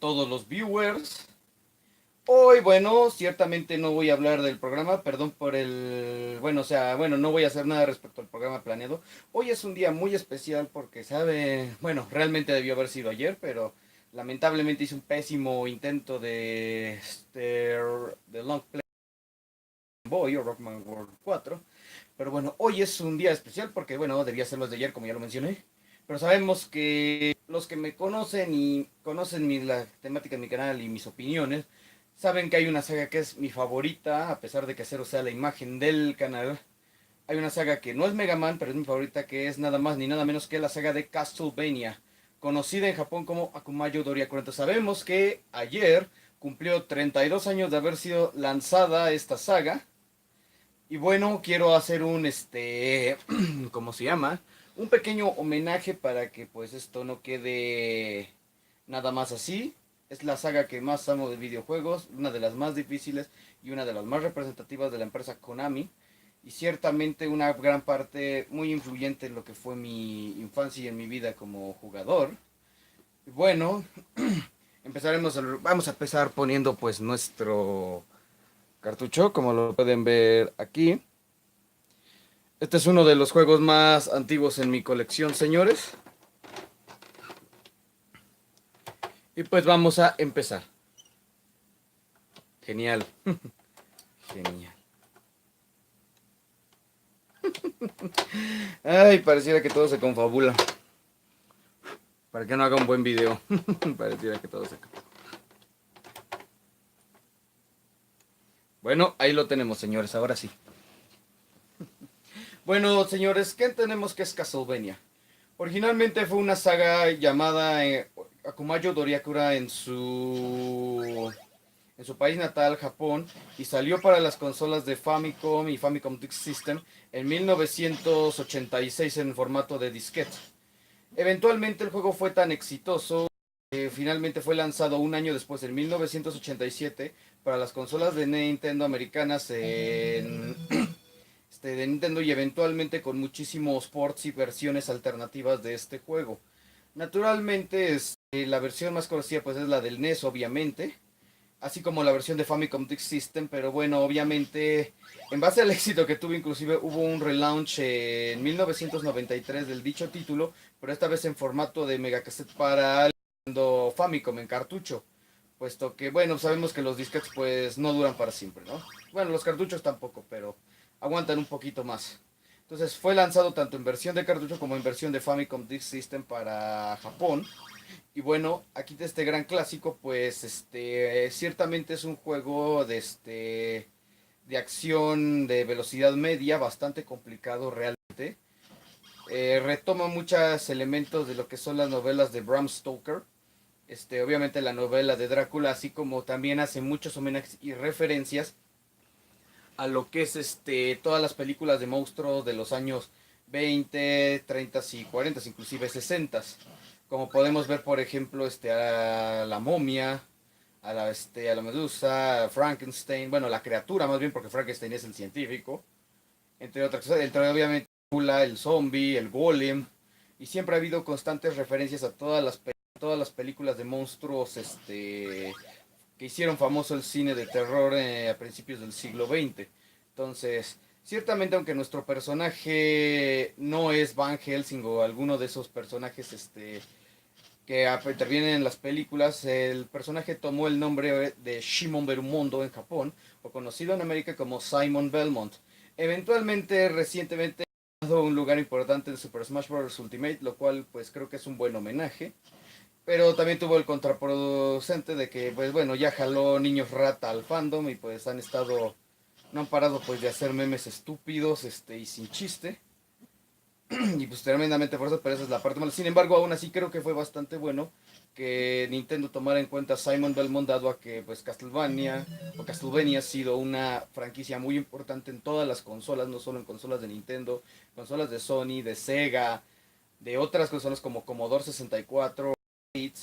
todos los viewers. Hoy, bueno, ciertamente no voy a hablar del programa, perdón por el... Bueno, no voy a hacer nada respecto al programa planeado. Hoy es un día muy especial porque, realmente debió haber sido ayer, pero lamentablemente hice un pésimo intento de Long Play Boy o Rockman World 4. Pero bueno, hoy es un día especial porque, bueno, debía ser los de ayer, como ya lo mencioné. Pero sabemos que los que me conocen y conocen la temática de mi canal y mis opiniones, saben que hay una saga que es mi favorita, a pesar de que Zero sea la imagen del canal. Hay una saga que no es Mega Man, pero es mi favorita, que es nada más ni nada menos que la saga de Castlevania, conocida en Japón como Akumayo Doriakuren. Sabemos que ayer cumplió 32 años de haber sido lanzada esta saga. Y bueno, quiero hacer ¿cómo se llama? Un pequeño homenaje para que pues esto no quede nada más así. Es la saga que más amo de videojuegos, una de las más difíciles y una de las más representativas de la empresa Konami. Y ciertamente una gran parte muy influyente en lo que fue mi infancia y en mi vida como jugador. Y bueno, vamos a empezar poniendo pues nuestro cartucho, como lo pueden ver aquí. Este es uno de los juegos más antiguos en mi colección, señores. Y pues vamos a empezar. Genial. Genial. Ay, pareciera que todo se confabula. Para que no haga un buen video. Pareciera que todo se... Bueno, ahí lo tenemos, señores. Ahora sí. Bueno, señores, ¿qué tenemos que es Castlevania? Originalmente fue una saga llamada Akumayo Doriakura en su país natal, Japón, y salió para las consolas de Famicom y Famicom Disk System en 1986 en formato de disquete. Eventualmente el juego fue tan exitoso que finalmente fue lanzado un año después, en 1987, para las consolas de Nintendo americanas de Nintendo y eventualmente con muchísimos ports y versiones alternativas de este juego. Naturalmente, la versión más conocida pues es la del NES, obviamente, así como la versión de Famicom Disk System, pero bueno, obviamente, en base al éxito que tuvo, inclusive hubo un relaunch en 1993 del dicho título, pero esta vez en formato de megacassette para el Famicom en cartucho, puesto que, bueno, sabemos que los disquetes pues no duran para siempre, ¿no? Bueno, los cartuchos tampoco, pero aguantan un poquito más. Entonces fue lanzado tanto en versión de cartucho como en versión de Famicom Disk System para Japón. Y bueno, aquí de este gran clásico, pues ciertamente es un juego de acción de velocidad media, bastante complicado realmente. Retoma muchos elementos de lo que son las novelas de Bram Stoker. Obviamente la novela de Drácula, así como también hace muchos homenajes y referencias a lo que es todas las películas de monstruos de los años 20, 30 y 40, inclusive 60. Como podemos ver, por ejemplo, a la momia, a la medusa, a Frankenstein, bueno, la criatura más bien, porque Frankenstein es el científico, entre otras cosas, entre obviamente el zombie, el golem, y siempre ha habido constantes referencias a todas las películas de monstruos que hicieron famoso el cine de terror a principios del siglo XX. Entonces, ciertamente aunque nuestro personaje no es Van Helsing o alguno de esos personajes que intervienen en las películas, el personaje tomó el nombre de Shimon Berumondo en Japón, o conocido en América como Simon Belmont. Eventualmente, recientemente, ha dado un lugar importante en Super Smash Bros. Ultimate, lo cual pues creo que es un buen homenaje. Pero también tuvo el contraproducente de que, pues bueno, ya jaló niños rata al fandom y pues no han parado pues de hacer memes estúpidos, y sin chiste. Y pues tremendamente por eso, pero esa es la parte mala. Sin embargo, aún así creo que fue bastante bueno que Nintendo tomara en cuenta a Simon Belmont, dado a que pues Castlevania ha sido una franquicia muy importante en todas las consolas, no solo en consolas de Nintendo, consolas de Sony, de Sega, de otras consolas como Commodore 64.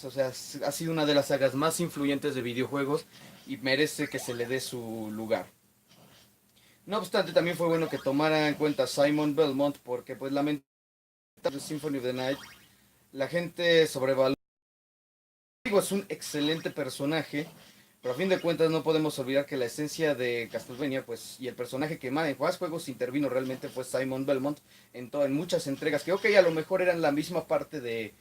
O sea, ha sido una de las sagas más influyentes de videojuegos y merece que se le dé su lugar. No obstante, también fue bueno que tomara en cuenta a Simon Belmont porque pues lamentablemente Symphony of the Night la gente sobrevalora es un excelente personaje, pero a fin de cuentas no podemos olvidar que la esencia de Castlevania, pues, y el personaje que más en más juegos intervino realmente fue Simon Belmont en muchas entregas, que ok, a lo mejor eran la misma parte de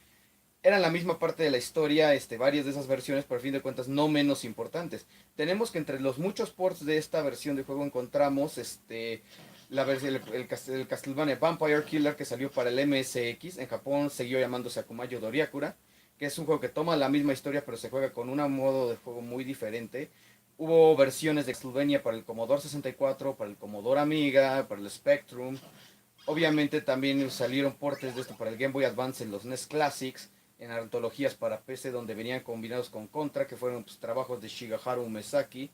la historia, varias de esas versiones, pero a fin de cuentas no menos importantes. Tenemos que entre los muchos ports de esta versión de juego encontramos el Castlevania Vampire Killer que salió para el MSX. En Japón siguió llamándose Akumayo Doriakura, que es un juego que toma la misma historia pero se juega con un modo de juego muy diferente. Hubo versiones de Castlevania para el Commodore 64, para el Commodore Amiga, para el Spectrum. Obviamente también salieron portes de esto para el Game Boy Advance en los NES Classics, en antologías para PC donde venían combinados con Contra, que fueron pues, trabajos de Shigeharu Umesaki,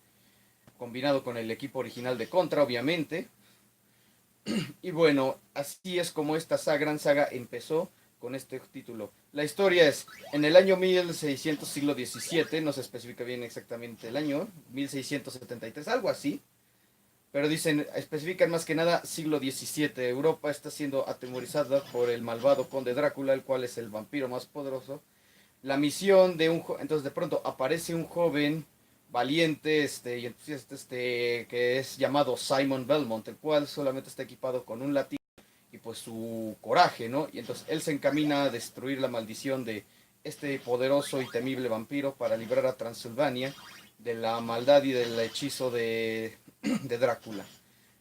combinado con el equipo original de Contra, obviamente. Y bueno, así es como esta gran saga empezó con este título. La historia es, en el año 1600, siglo XVII, no se especifica bien exactamente el año, 1673, algo así, pero dicen, especifican más que nada siglo XVII. Europa está siendo atemorizada por el malvado conde Drácula, el cual es el vampiro más poderoso. La misión de entonces de pronto aparece un joven valiente, y entonces que es llamado Simon Belmont, el cual solamente está equipado con un látigo y pues su coraje, ¿no? Y entonces él se encamina a destruir la maldición de este poderoso y temible vampiro para librar a Transilvania de la maldad y del hechizo de Drácula.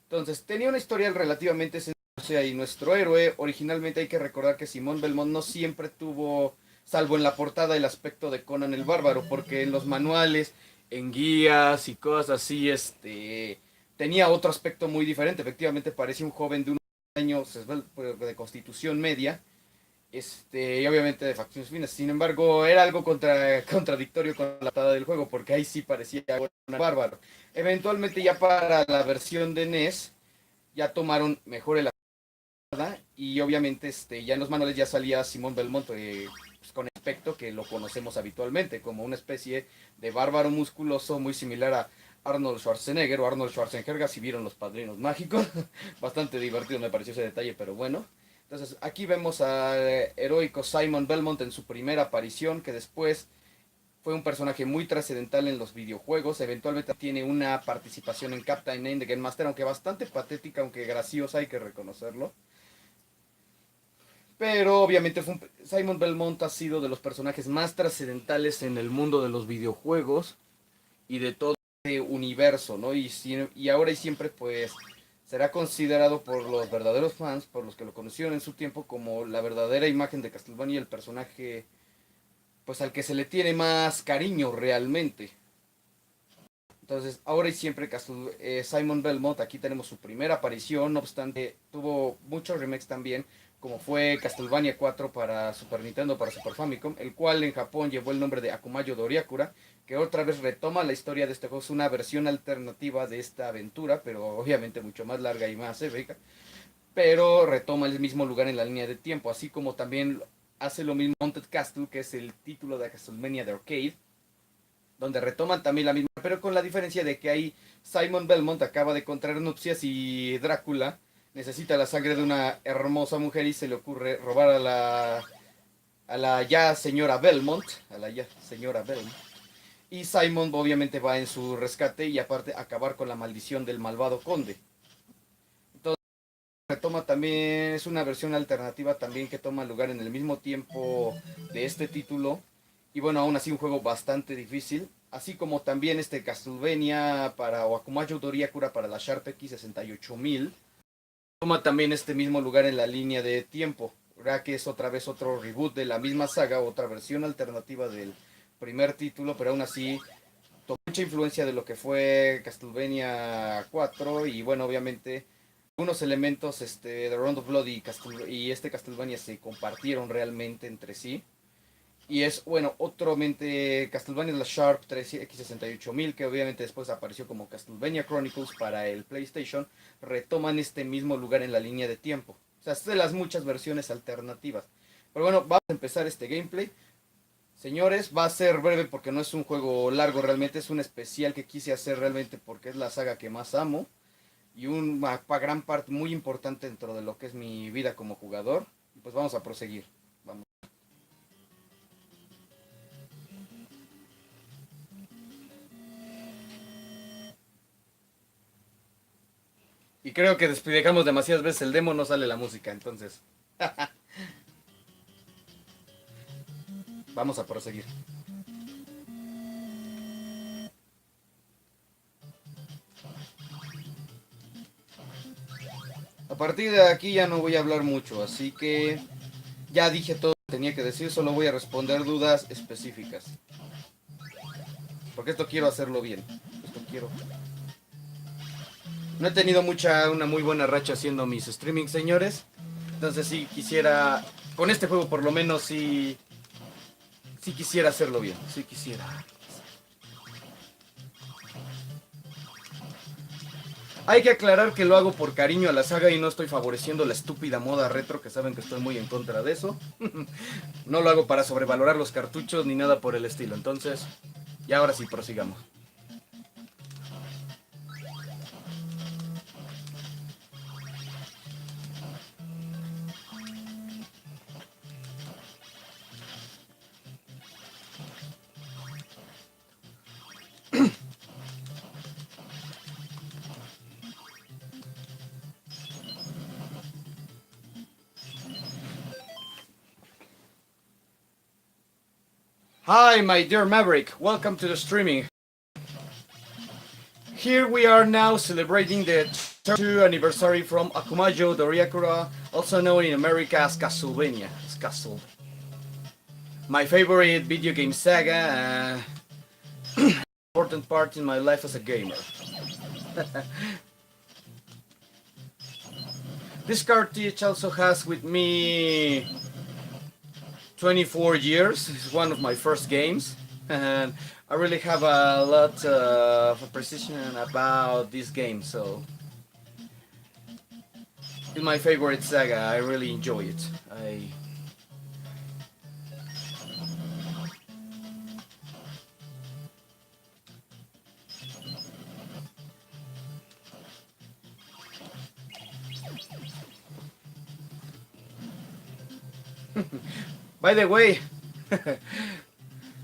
Entonces, tenía una historia relativamente sencilla y nuestro héroe, originalmente hay que recordar que Simón Belmont no siempre tuvo, salvo en la portada, el aspecto de Conan el Bárbaro, porque en los manuales, en guías y cosas así, tenía otro aspecto muy diferente. Efectivamente, parecía un joven de unos años de constitución media, y obviamente de facciones finas. Sin embargo, era algo contradictorio con la portada del juego, porque ahí sí parecía un bárbaro. Eventualmente ya para la versión de NES, ya tomaron mejor el y obviamente ya en los manuales ya salía Simón Belmont pues, con aspecto que lo conocemos habitualmente, como una especie de bárbaro musculoso muy similar a Arnold Schwarzenegger o Arnold Schwarzenegger, si vieron Los Padrinos Mágicos. Bastante divertido me pareció ese detalle, pero bueno. Entonces aquí vemos al heroico Simon Belmont en su primera aparición, que después fue un personaje muy trascendental en los videojuegos. Eventualmente tiene una participación en Captain Name de Game Master, aunque bastante patética, aunque graciosa, hay que reconocerlo. Pero obviamente Simon Belmont ha sido de los personajes más trascendentales en el mundo de los videojuegos y de todo este universo, ¿no? Y ahora y siempre pues será considerado por los verdaderos fans, por los que lo conocieron en su tiempo, como la verdadera imagen de Castlevania, el personaje pues al que se le tiene más cariño realmente. Entonces, ahora y siempre Simon Belmont, aquí tenemos su primera aparición, no obstante, tuvo muchos remakes también, como fue Castlevania 4 para Super Nintendo, para Super Famicom, el cual en Japón llevó el nombre de Akumayo Doriakura, que otra vez retoma la historia de este juego, es una versión alternativa de esta aventura, pero obviamente mucho más larga y más épica, pero retoma el mismo lugar en la línea de tiempo, así como también hace lo mismo Haunted Castle, que es el título de Castlevania de Arcade, donde retoman también la misma, pero con la diferencia de que ahí Simon Belmont acaba de contraer nupcias y Drácula necesita la sangre de una hermosa mujer y se le ocurre robar a la ya señora Belmont, a la ya señora Belmont. Y Simon obviamente va en su rescate y aparte acabar con la maldición del malvado conde. Entonces retoma también, es una versión alternativa también que toma lugar en el mismo tiempo de este título. Y bueno, aún así un juego bastante difícil. Así como también este Castlevania para Akumayo Doriakura para la Sharp X68000. Toma también este mismo lugar en la línea de tiempo. ¿Verdad? Que es otra vez otro reboot de la misma saga, otra versión alternativa del primer título, pero aún así tomó mucha influencia de lo que fue Castlevania 4 y bueno, obviamente algunos elementos de Round of Blood y este Castlevania se compartieron realmente entre sí. Y es, bueno, otro mente Castlevania La Sharp 3X68000, que obviamente después apareció como Castlevania Chronicles para el PlayStation, retoman este mismo lugar en la línea de tiempo. O sea, es de las muchas versiones alternativas. Pero bueno, vamos a empezar este gameplay. Señores, va a ser breve porque no es un juego largo realmente, es un especial que quise hacer realmente porque es la saga que más amo. Y una gran parte muy importante dentro de lo que es mi vida como jugador. Pues vamos a proseguir. Vamos. Y creo que desplegamos demasiadas veces el demo, no sale la música, entonces. Vamos a proseguir. A partir de aquí ya no voy a hablar mucho, así que ya dije todo lo que tenía que decir, solo voy a responder dudas específicas. Porque esto quiero hacerlo bien. Esto quiero. No he tenido una muy buena racha haciendo mis streamings, señores. Entonces sí quisiera, con este juego por lo menos sí quisiera hacerlo bien. Sí quisiera. Hay que aclarar que lo hago por cariño a la saga y no estoy favoreciendo la estúpida moda retro, que saben que estoy muy en contra de eso. No lo hago para sobrevalorar los cartuchos ni nada por el estilo. Entonces, y ahora sí, prosigamos. Hi, my dear Maverick. Welcome to the streaming. Here we are now celebrating the 2nd anniversary from Akumajo Doriakura, also known in America as Castlevania. It's Castle. My favorite video game saga, important part in my life as a gamer. This cartridge also has with me 24 years. It's one of my first games, and I really have a lot of appreciation about this game, so it's my favorite saga. I really enjoy it. By the way,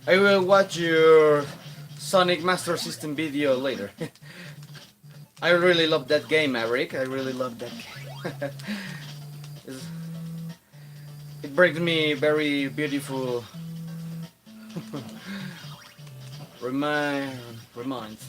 I will watch your Sonic Master System video later. I really love that game, Maverick. I really love that game. It brings me very beautiful reminds.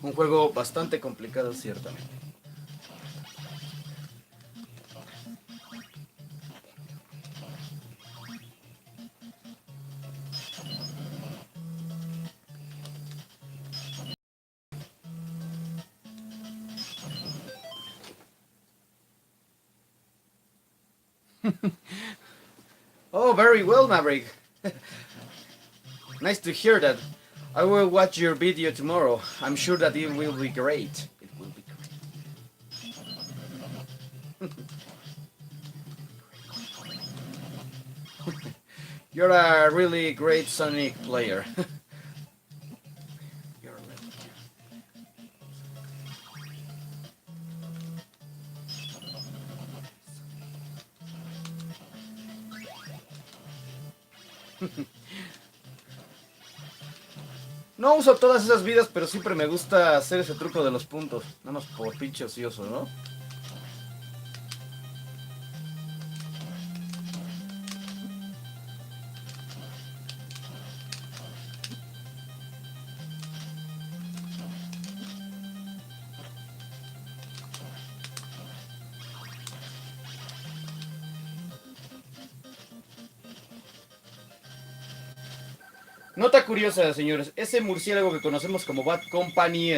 Un juego bastante complicado, ciertamente. Oh, very well, Maverick. Nice to hear that. I will watch your video tomorrow. I'm sure that it will be great. It will be great. You're a really great Sonic player. You're really... No uso todas esas vidas, pero siempre me gusta hacer ese truco de los puntos. Nada más por pinche ocioso, ¿no? Nota curiosa, señores. Ese murciélago que conocemos como Bad Company,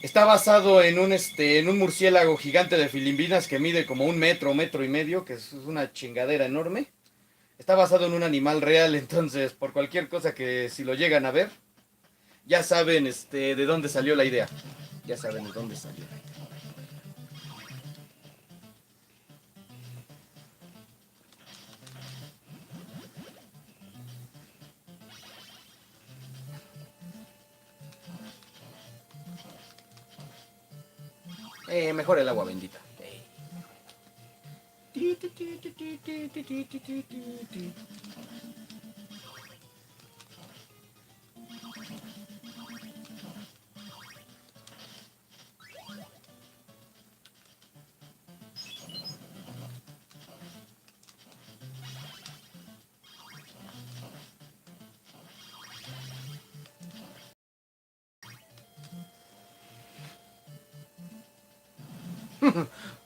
está basado en un murciélago gigante de Filipinas que mide como 1 metro, 1,5 metros, que es una chingadera enorme. Está basado en un animal real, entonces por cualquier cosa que si lo llegan a ver, ya saben de dónde salió la idea. Ya saben de dónde salió. Mejor el agua bendita.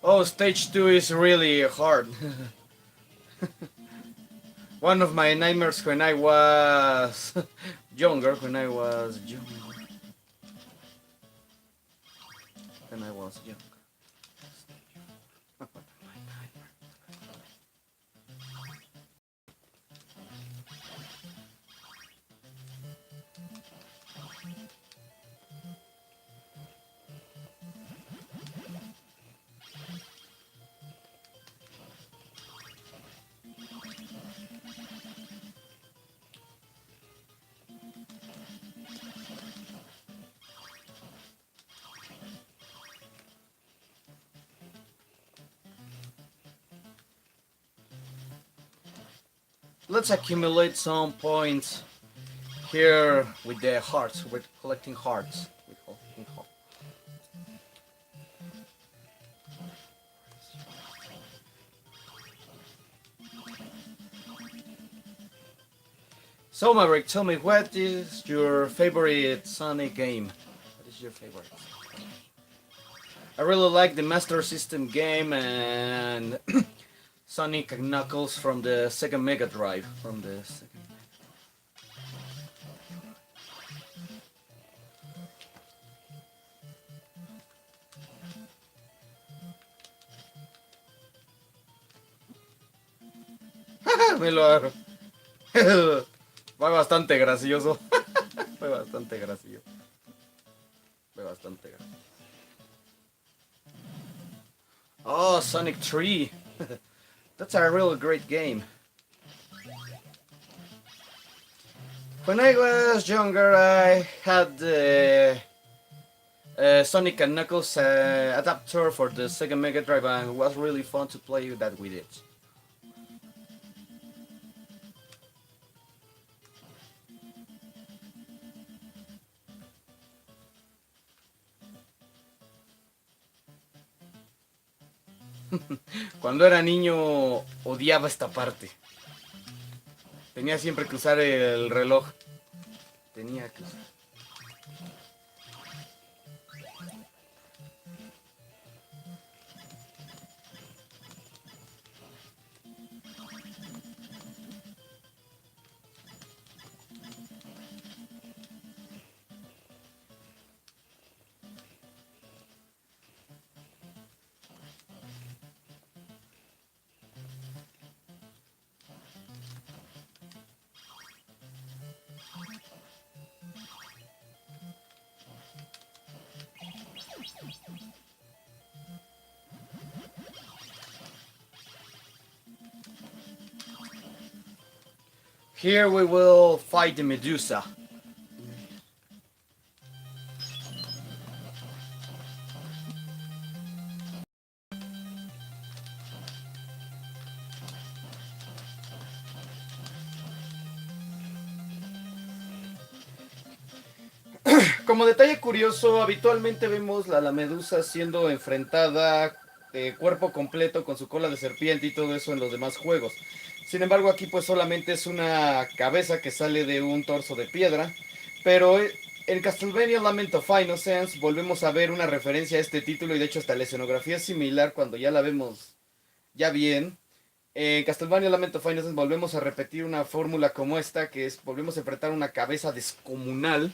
Oh, stage 2 is really hard. One of my nightmares when I was younger, when I was young. When I was young. Let's accumulate some points here with the hearts. We're collecting hearts. So Maverick, tell me, what is your favorite Sonic game? What is your favorite? I really like the Master System game and Sonic and Knuckles from the Sega Mega Drive. From the second. Me lo hago. Fue bastante gracioso. Fue bastante gracioso. Fue bastante gracioso. Oh, Sonic 3. That's a really great game. When I was younger, I had the Sonic and Knuckles adapter for the Sega Mega Drive, and it was really fun to play that with it. Cuando era niño odiaba esta parte. Tenía siempre que usar el reloj. Tenía que usar. Here we will fight the Medusa. Como detalle curioso, habitualmente vemos a la Medusa siendo enfrentada cuerpo completo con su cola de serpiente y todo eso en los demás juegos. Sin embargo, aquí pues solamente es una cabeza que sale de un torso de piedra. Pero en Castlevania Lament of Innocence volvemos a ver una referencia a este título y de hecho hasta la escenografía es similar cuando ya la vemos ya bien. En Castlevania Lament of Innocence volvemos a repetir una fórmula como esta, que es volvemos a enfrentar una cabeza descomunal.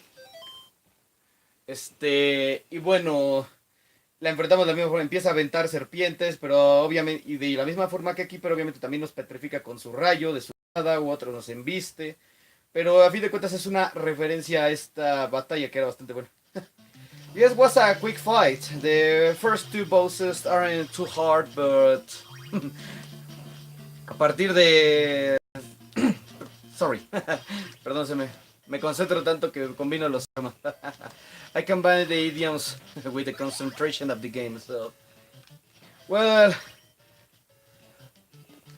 Y bueno, la enfrentamos de la misma forma, empieza a aventar serpientes, pero obviamente, y de la misma forma que aquí, pero obviamente también nos petrifica con su rayo, de su u otro nos embiste. Pero a fin de cuentas es una referencia a esta batalla que era bastante buena. Yes, it was a quick fight. The first two bosses aren't too hard, but a partir de... Sorry. Perdón, me concentro tanto que combino los temas. I combine the idioms with the concentration of the game, so... Well...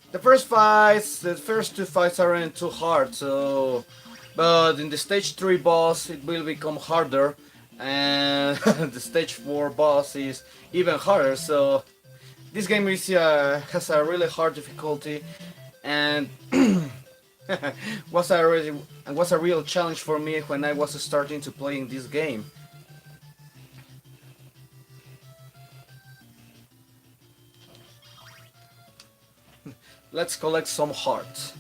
The first two fights aren't too hard, so... But in the stage 3 boss, it will become harder. And the stage 4 boss is even harder, so... This game has a really hard difficulty. And... was a real challenge for me when I was starting to play in this game. Let's collect some hearts.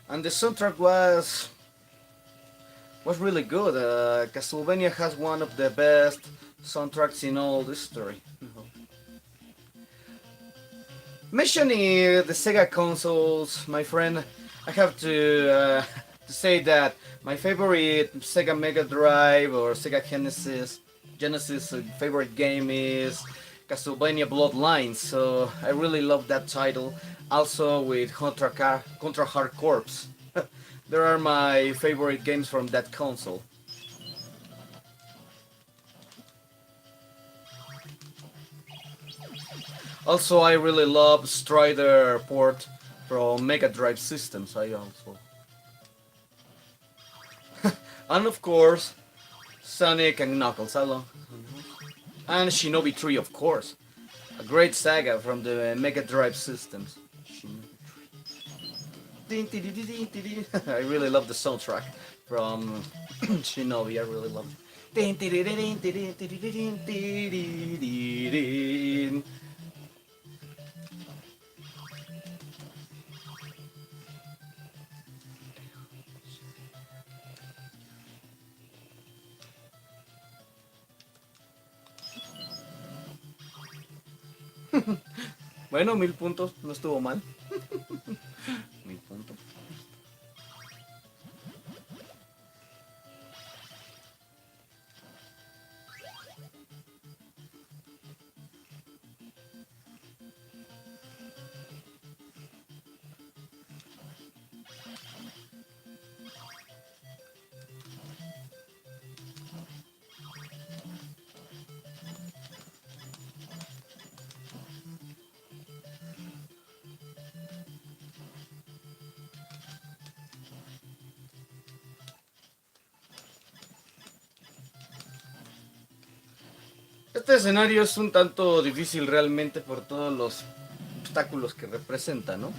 And the soundtrack was really good. Castlevania has one of the best soundtracks in all history. Mentioning the Sega consoles, my friend, I have to say that my favorite Sega Mega Drive or Sega Genesis favorite game is Castlevania Bloodlines. So I really love that title. Also with Contra Hard Corps. There are my favorite games from that console. Also, I really love Strider port from Mega Drive systems. I also, and of course, Sonic and Knuckles along, and Shinobi 3, of course, a great saga from the Mega Drive systems. I really love the soundtrack from Shinobi. I really love it. Bueno, 1000 puntos, no estuvo mal. 1000 puntos. Este escenario es un tanto difícil realmente por todos los obstáculos que representa, ¿no?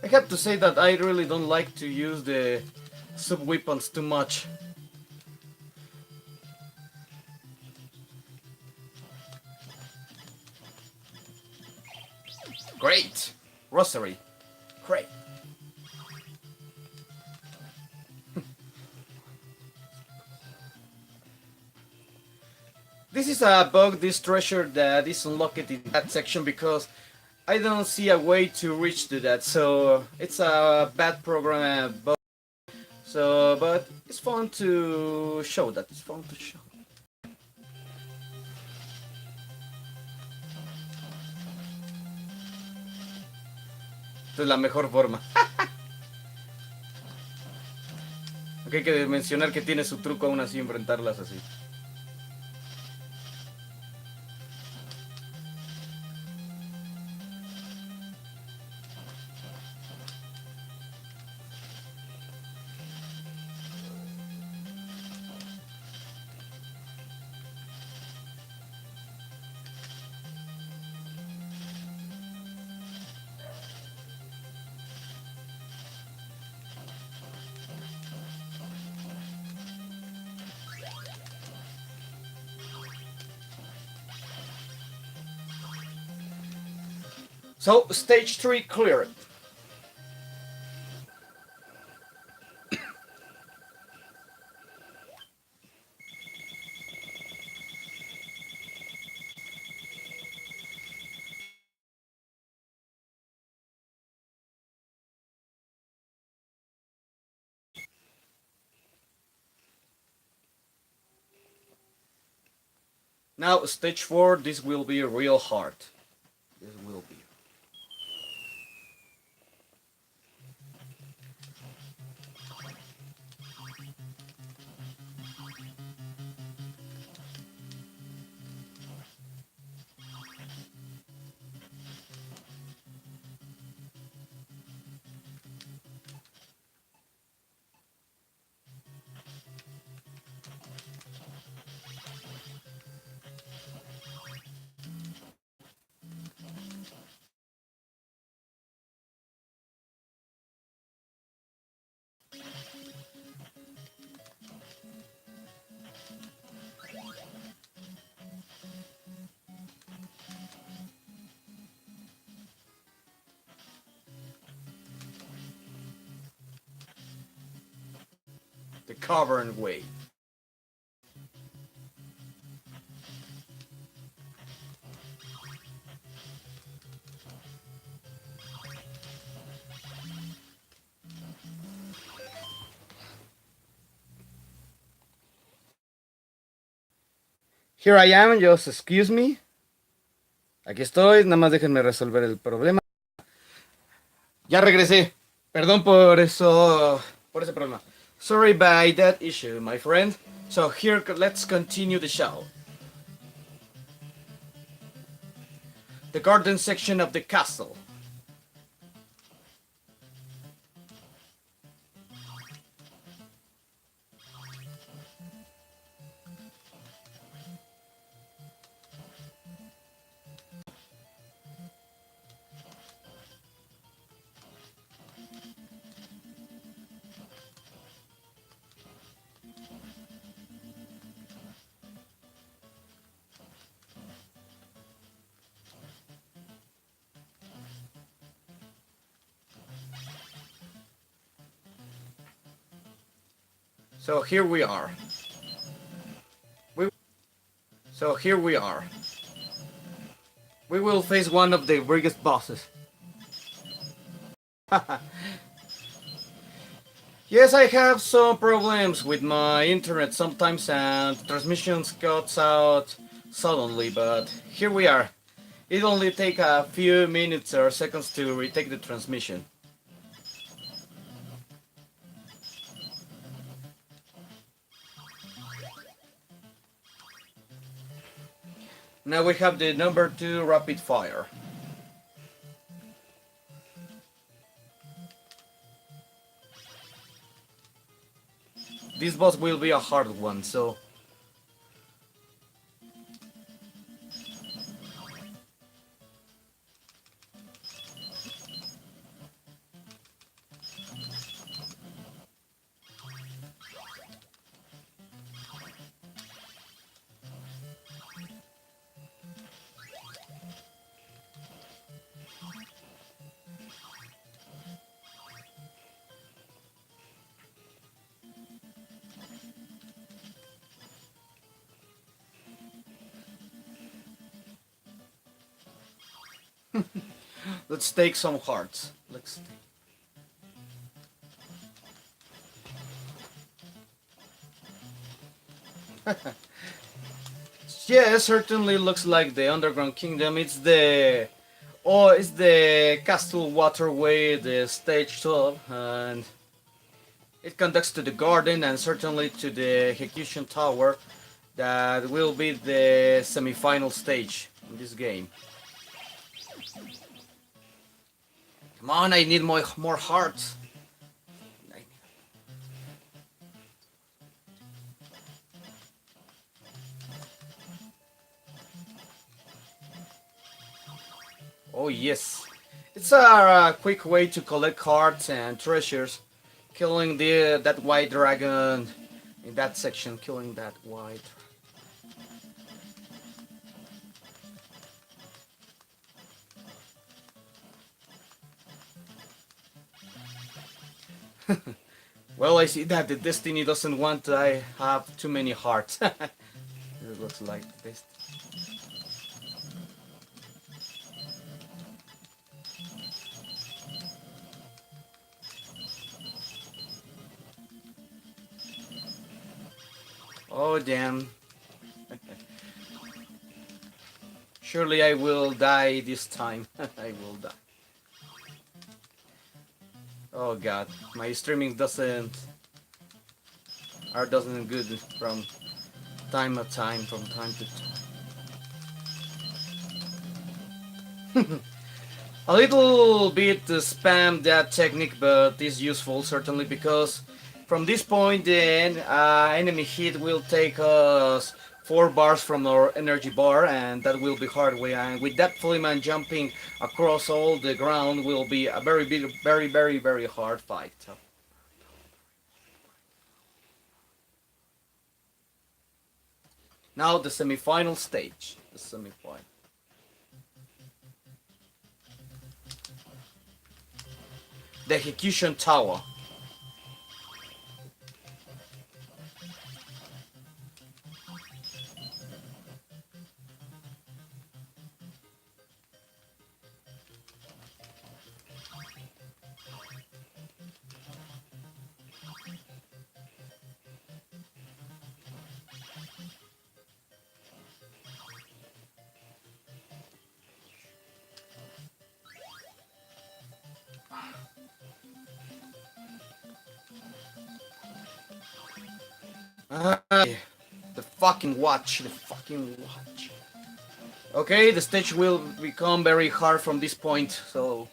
I have to say that I really don't like to use the sub-weapons too much. Great! Rosary. Great. This is a bug, this treasure that is unlocked in that section because I don't see a way to reach to that, so it's a bad program bug. So, but it's fun to show that. It's fun to show. Esta es la mejor forma. Aunque hay que mencionar que tiene su truco aún así enfrentarlas así. So, stage 3 cleared. Now, stage 4, this will be real hard. This will be. The cavern way. Here I am, just excuse me. Aquí estoy, nada más déjenme resolver el problema. Ya regresé. Perdón por eso, por ese problema. Sorry about that issue, my friend. So here, let's continue the show. The garden section of the castle. So here we are. So here we are. We will face one of the biggest bosses. Yes, I have some problems with my internet sometimes and transmissions cuts out suddenly, but here we are. It only takes a few minutes or seconds to retake the transmission. Now we have the number 2 rapid fire. This boss will be a hard one, so... Let's take some hearts. Let's take... Yeah, it certainly looks like the Underground Kingdom. It's the... Oh, it's the Castle Waterway, the stage 12, and it conducts to the garden and certainly to the Execution Tower. That will be the semi-final stage in this game. Come on, I need more hearts. Oh yes, it's a quick way to collect hearts and treasures. Killing that white dragon in that section, killing that white. Well, I see that the Destiny doesn't want I have too many hearts. It looks like this. Oh damn. Surely I will die this time. I will die. Oh god, my streaming doesn't good from time to time, from time to time. A little bit spam that technique, but is useful certainly because from this point then enemy hit will take us 4 bars from our energy bar, and that will be hard way. And with that Fleeman jumping across all the ground will be a very big, very hard fight. So, now the semi-final stage. The semi-final. The execution tower. The fucking watch. The fucking watch. Okay, the stage will become very hard from this point, so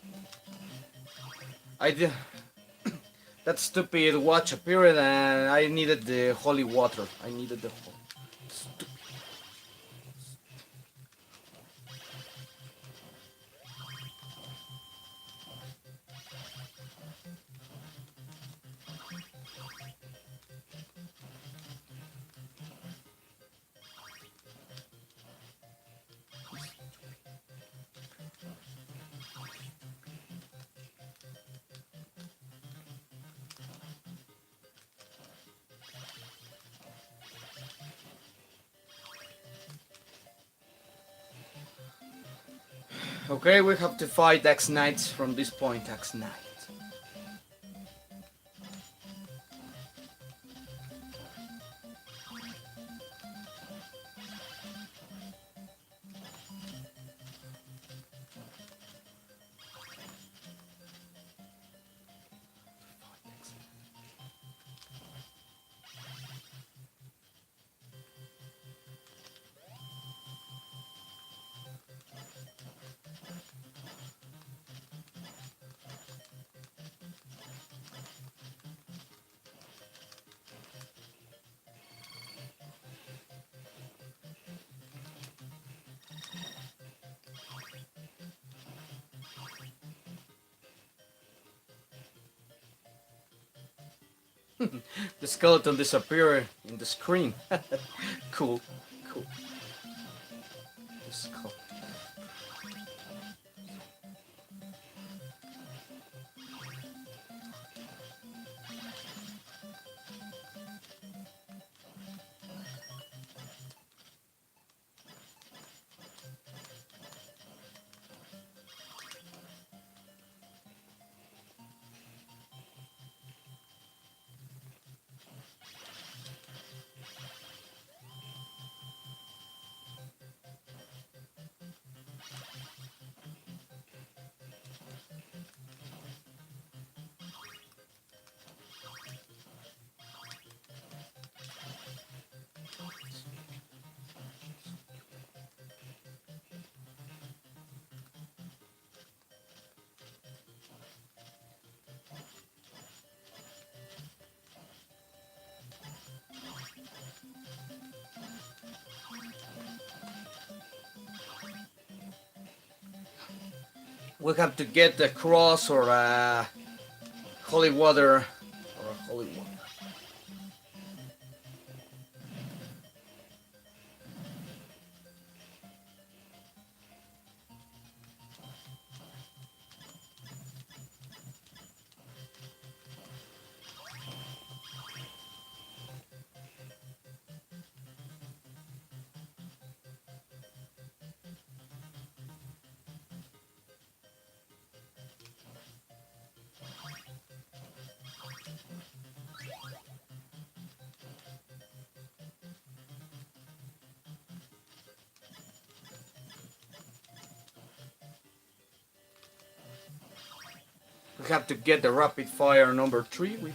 I did that stupid watch appeared and I needed the holy water. I needed the stupid. Okay, we have to fight X Knights from this point. X Knight. The skeleton disappeared in the screen. Cool, cool. The skull. We have to get the cross or holy water or holy water. We have to get the rapid fire number 3.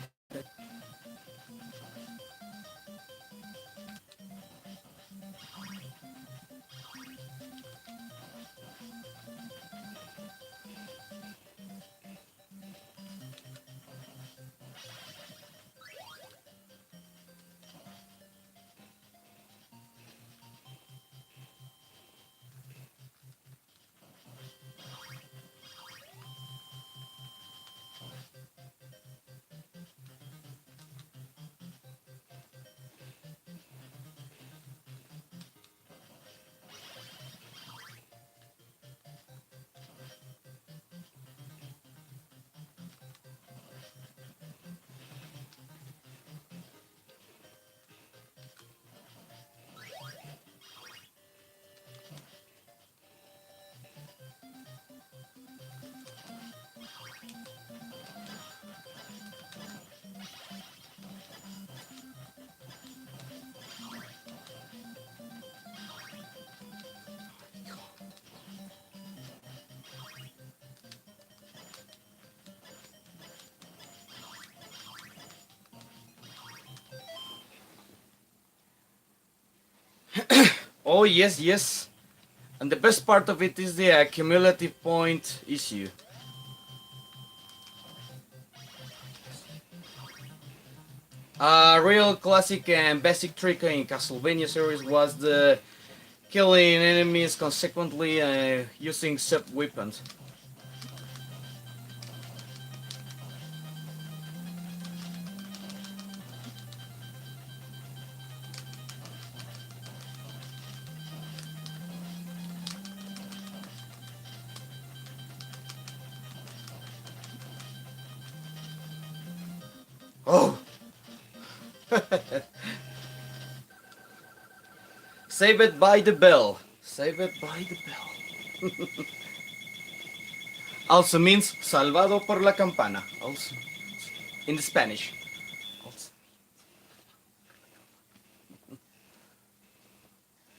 Oh, yes, yes. And the best part of it is the cumulative point issue. A real classic and basic trick in Castlevania series was the killing enemies consequently using sub-weapons. Oh! Save it by the bell. Save it by the bell. Also means salvado por la campana. Also in the Spanish. Also.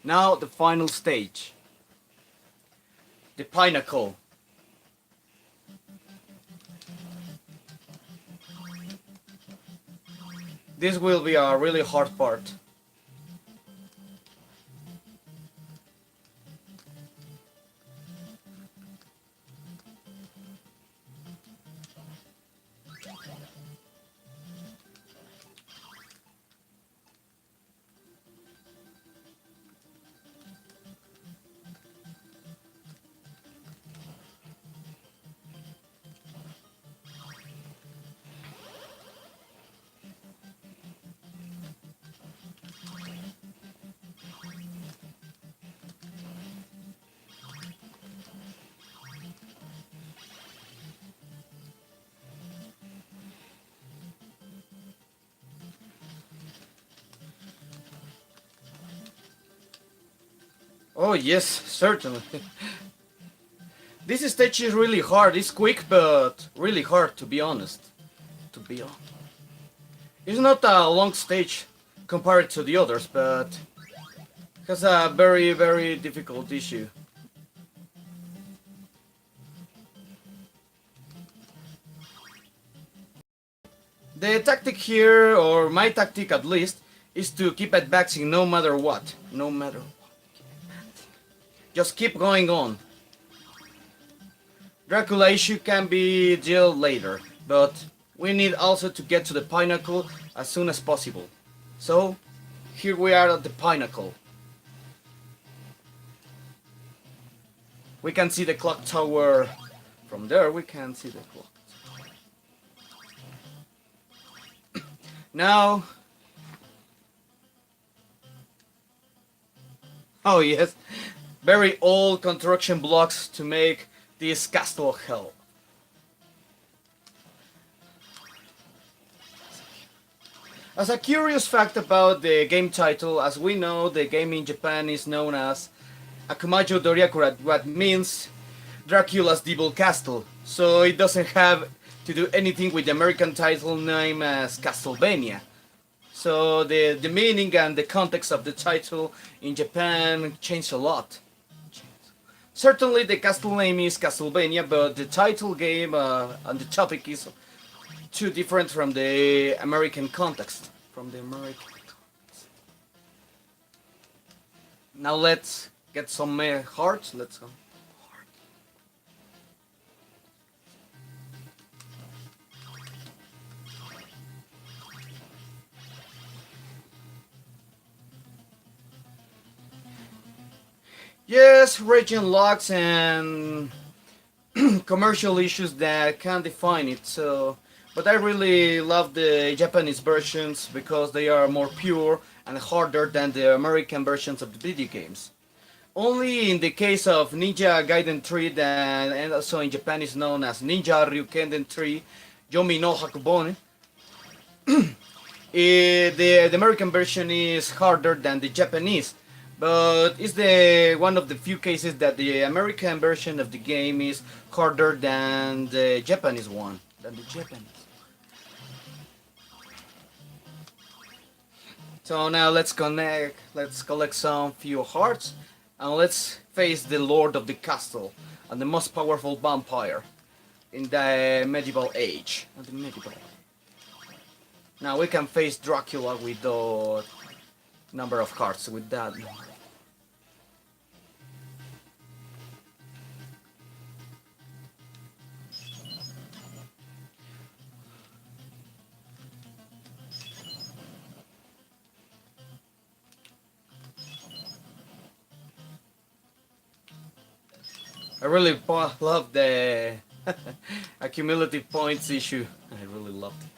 Now the final stage. The pinnacle. This will be a really hard part. Oh yes, certainly. This stage is really hard. It's quick, but really hard, to be honest. It's not a long stage compared to the others, but has a very, very difficult issue. The tactic here, or my tactic at least, is to keep advancing no matter what. No matter what. Just keep going on. Dracula issue can be dealt later, but we need also to get to the pinnacle as soon as possible. So, here we are at the pinnacle. We can see the clock tower. From there we can see the clock. Now... Oh yes, very old construction blocks to make this castle hell. As a curious fact about the game title, as we know, the game in Japan is known as Akumajo Doriakura, what means Dracula's Devil Castle. So it doesn't have to do anything with the American title name as Castlevania. So the meaning and the context of the title in Japan changed a lot. Certainly the castle name is Castlevania, but the title game and the topic is too different from the American context. From the American context. Now let's get some hearts. Let's go. Yes, region locks and commercial issues that can define it. So, but I really love the Japanese versions because they are more pure and harder than the American versions of the video games. Only in the case of Ninja Gaiden 3, that and also in Japan is known as Ninja Ryukenden 3, Yomi no Hakubone. The American version is harder than the Japanese, but it's the one of the few cases that the American version of the game is harder than the Japanese one. So now let's collect some few hearts, and let's face the Lord of the Castle and the most powerful vampire in the medieval age. Now we can face Dracula with the number of cards with that. I really love the accumulative points issue. I really loved it.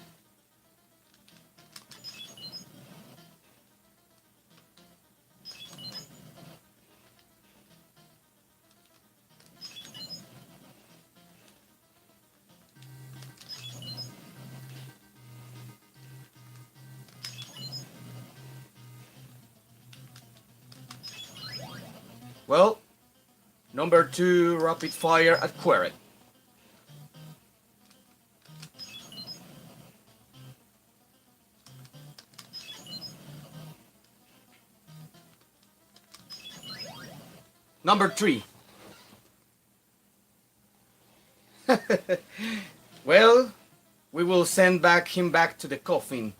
Well, number 2, rapid fire at Queret. Number 3. Well, we will send him back to the coffin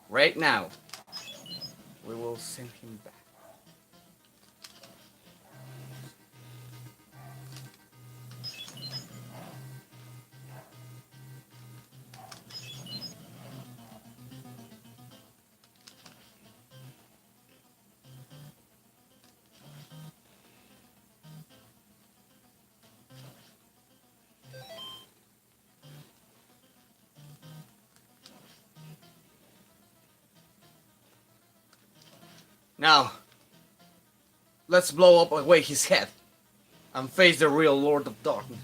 right now. We will send him back. Now, let's blow up away his head and face the real Lord of Darkness.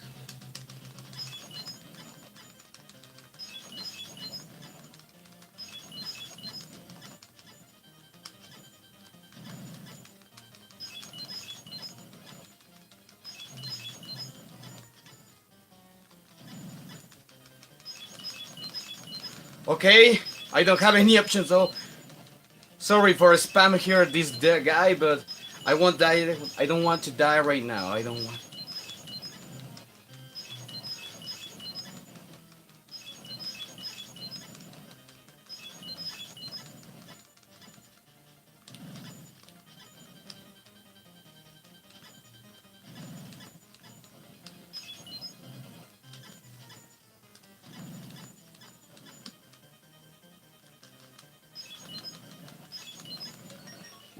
Okay, I don't have any options though. Sorry for spam here this guy, but I won't die. I don't want to die right now. I don't want.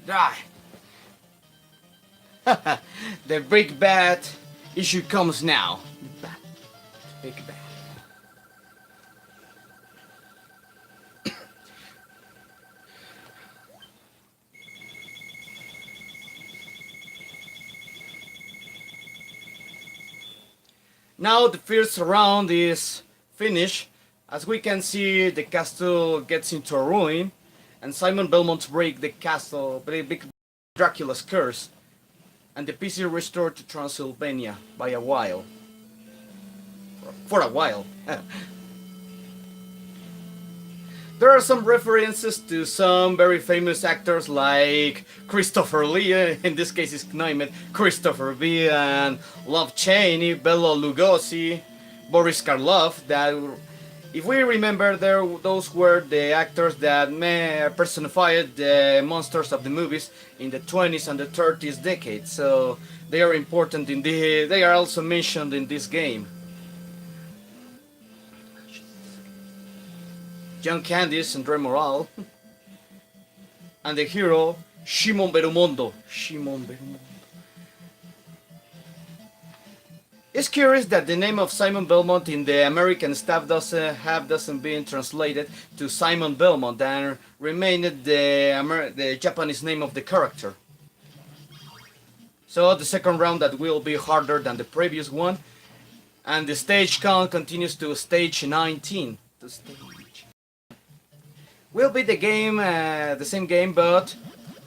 Die. The big bad issue comes now. Big bad. Now the first round is finished. As we can see, the castle gets into ruin, and Simon Belmont breaks the castle, break Dracula's curse, and the peace is restored to Transylvania by a while. For a while. There are some references to some very famous actors like Christopher Lee, in this case is named Christopher Lee, and Love Cheney, Bela Lugosi, Boris Karloff, that if we remember, those were the actors that personified the monsters of the movies in the 20s and the 30s decades. So they are important in the. They are also mentioned in this game. John Candice and Dre Moral, and the hero Shimon Berumondo. Shimon Berumondo. It's curious that the name of Simon Belmont in the American stuff doesn't been translated to Simon Belmont and remained the Japanese name of the character. So the second round that will be harder than the previous one, and the stage count continues to stage 19. The stage will be the same game, but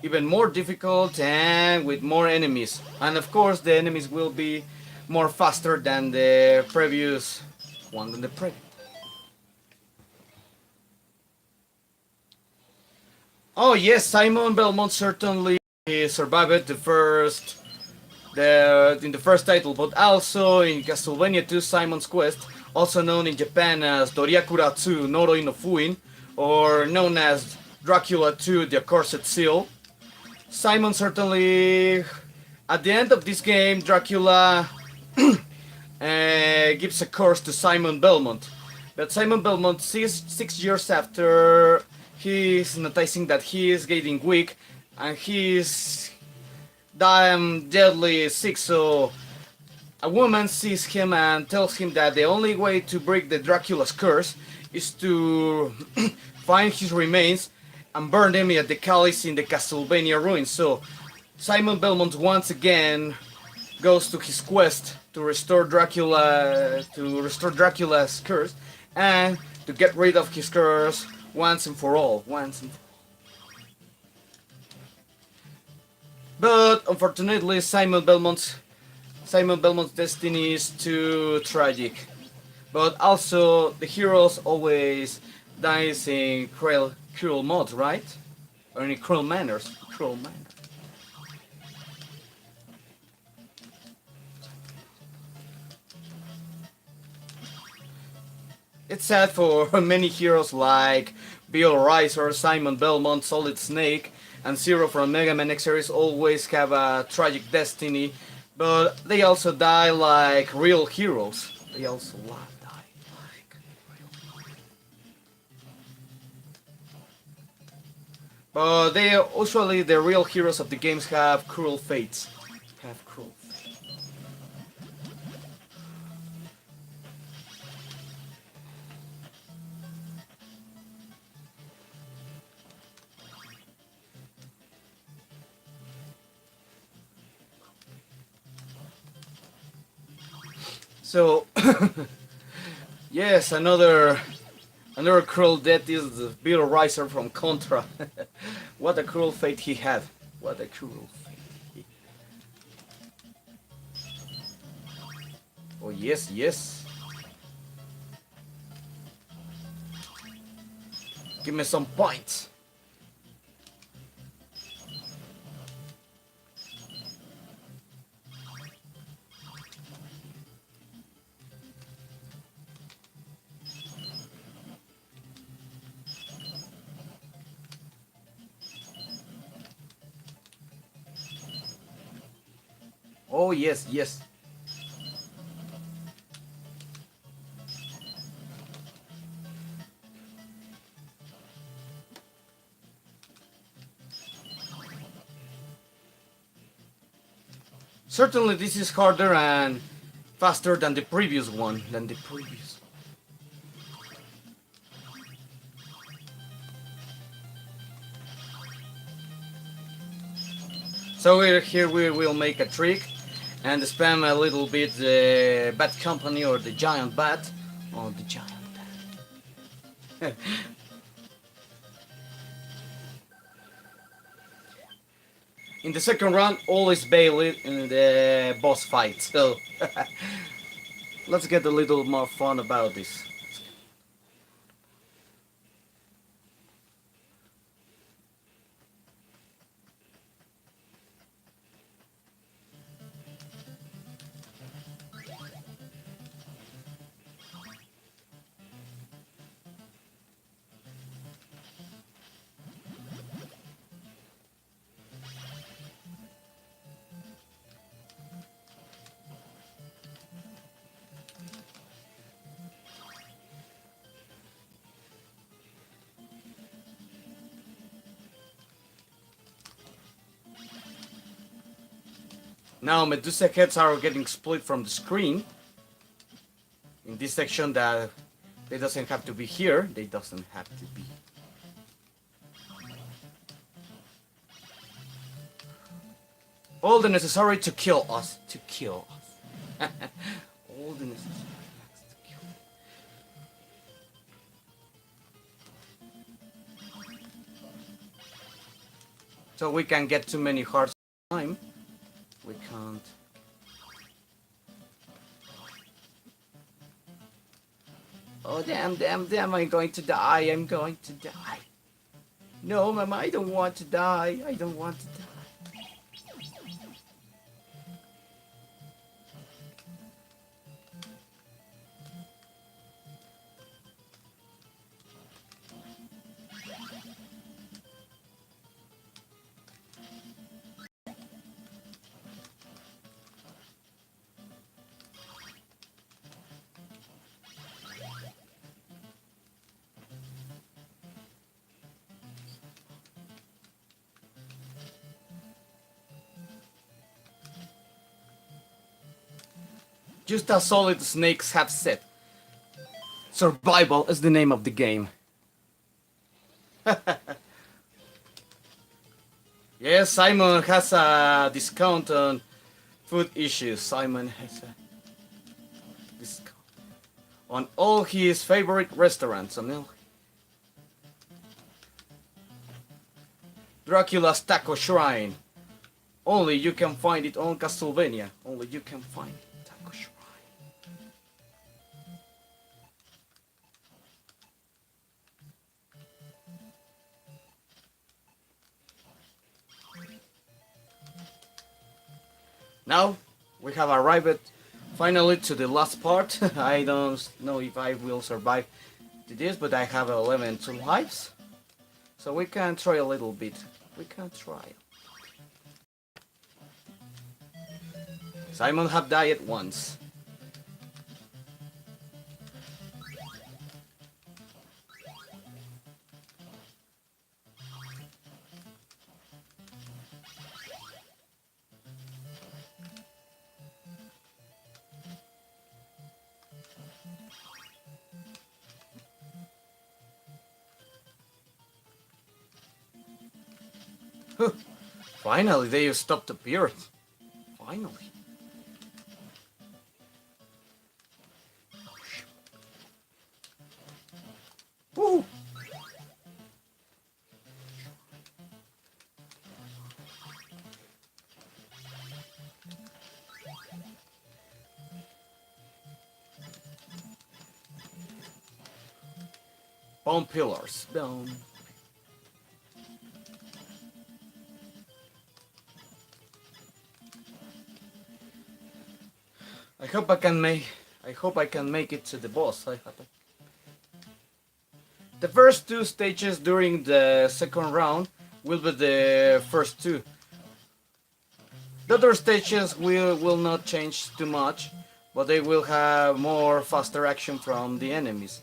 even more difficult and with more enemies. And of course, the enemies will be more faster than the previous one. Oh yes, Simon Belmont certainly survived in the first title, but also in Castlevania 2 Simon's Quest, also known in Japan as Doriakura 2 Noroi no Fuin, or known as Dracula 2 The Accursed Seal. Simon certainly, at the end of this game, Dracula gives a curse to Simon Belmont. But Simon Belmont, 6 years after, he is noticing that he is getting weak and he is deadly sick. So a woman sees him and tells him that the only way to break the Dracula's curse is to find his remains and burn them at the Chalice in the Castlevania ruins. So Simon Belmont once again goes to his quest to restore Dracula's curse and to get rid of his curse once and for all. But unfortunately, Simon Belmont's destiny is too tragic. But also, the heroes always dies in cruel modes, right? Or in cruel manners. It's sad for many heroes like Bill Ricer, Simon Belmont, Solid Snake, and Zero from Mega Man X series always have a tragic destiny, but they also die like real heroes. But usually the real heroes of the games have cruel fates. So, yes, another cruel death is the Bill Ricer from Contra. What a cruel fate he had. What a cruel fate. Oh yes. Give me some points. Oh yes. Certainly this is harder and faster than the previous one. So here we will make a trick and spam a little bit the Bat Company or the Giant Bat. Oh, the Giant Bat. In the second round, always Bailey in the boss fight. So let's get a little more fun about this. Now Medusa heads are getting split from the screen. In this section that they doesn't have to be here. They doesn't have to be. All the necessary to kill us. To kill us. All the necessary to kill. So we can get too many hearts at a time. We can't. Oh damn, I'm going to die, I'm going to die. No, Mama, I don't want to die, I don't want to die. Just as Solid Snakes have said, survival is the name of the game. Yes, Simon has a discount on food issues. Simon has a discount on all his favorite restaurants. Dracula's Taco Shrine. Only you can find it on Castlevania. Only you can find it. Taco Shrine. Now we have arrived finally to the last part. I don't know if I will survive to this, but I have 11 lives. So we can try a little bit. We can try. Simon have died once. Finally, they stopped appearing. Finally. Woo! Bone pillars down. I hope I can make it to the boss. The first two stages during the second round will be the first two. The other stages will not change too much, but they will have more faster action from the enemies.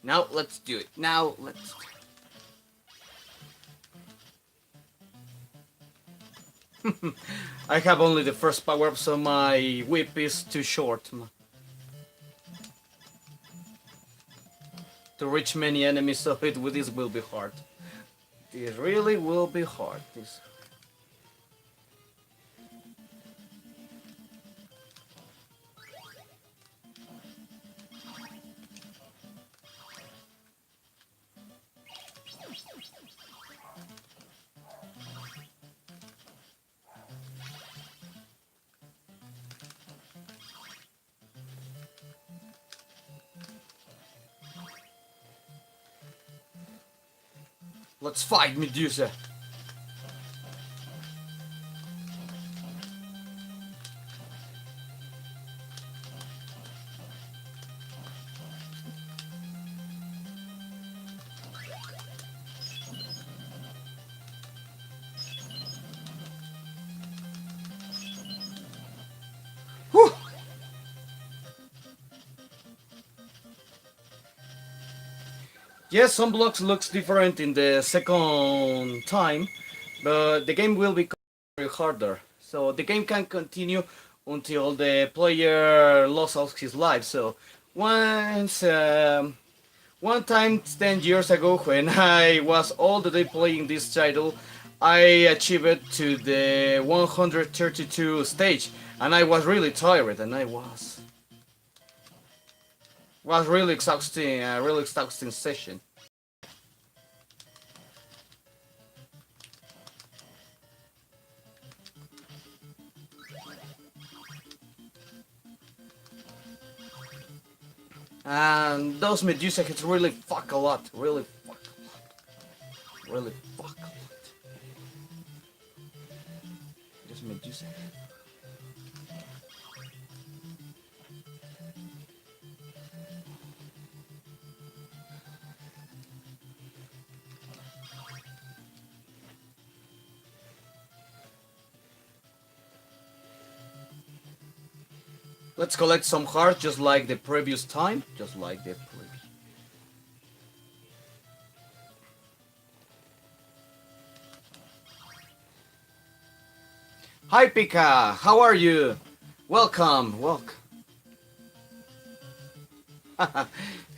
Now let's do it. Now let's. I have only the first power up, so my whip is too short to reach many enemies. So this will be hard. This really will be hard. This. Let's fight, Medusa. Whew. Yes, some blocks looks different in the second time, but the game will become very harder. So the game can continue until the player loses his life. So once, one time 10 years ago when I was all the day playing this title, I achieved it to the 132 stage, and I was really tired, and I was really exhausting, a really exhausting session. And those Medusa hits really fuck a lot. Really fuck a lot. Really fuck a lot. Just Medusa. Let's collect some hearts just like the previous time. Just like the previous. Hi Pika, how are you? Welcome, welcome.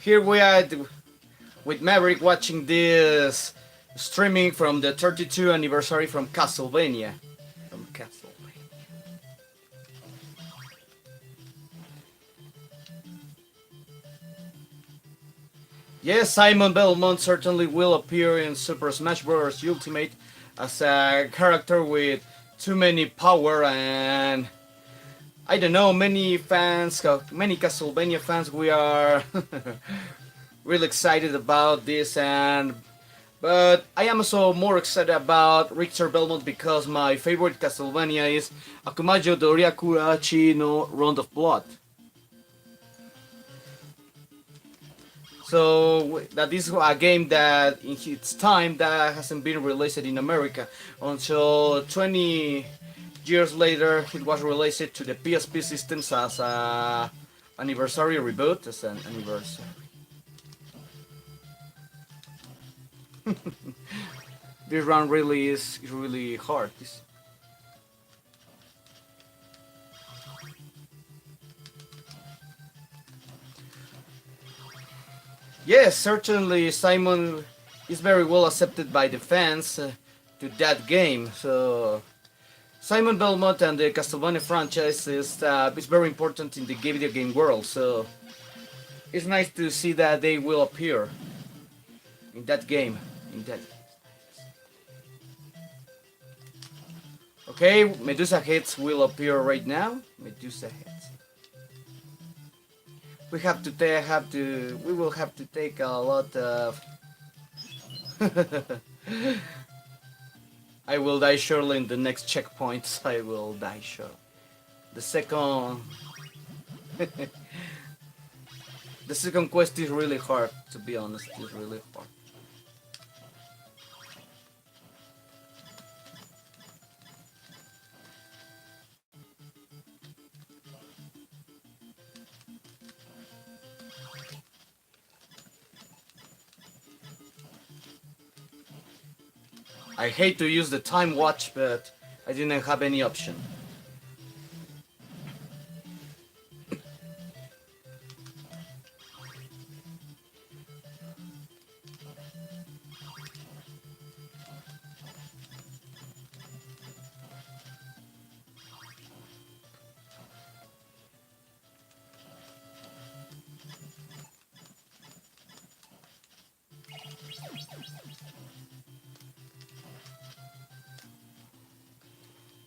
Here we are with Maverick watching this streaming from the 32nd anniversary from Castlevania. From Castlevania. Yes, Simon Belmont certainly will appear in Super Smash Bros. Ultimate as a character with too many power, and I don't know, many fans, many Castlevania fans, we are really excited about this, but I am also more excited about Richter Belmont because my favorite Castlevania is Akumajo Doriakurachi no Round of Blood. So that is a game that in its time that hasn't been released in America until 20 years later. It was released to the PSP systems as a anniversary reboot, as an anniversary. This run really is really hard. Yes, certainly Simon is very well accepted by the fans to that game. So Simon Belmont and the Castlevania franchise is very important in the video game world. So it's nice to see that they will appear in that game. Okay, Medusa hits will appear right now. Medusa hits. We will have to take a lot of. I will die surely in the next checkpoints. I will die sure. The second. The second quest is really hard, to be honest. It's really hard. I hate to use the time watch, but I didn't have any option.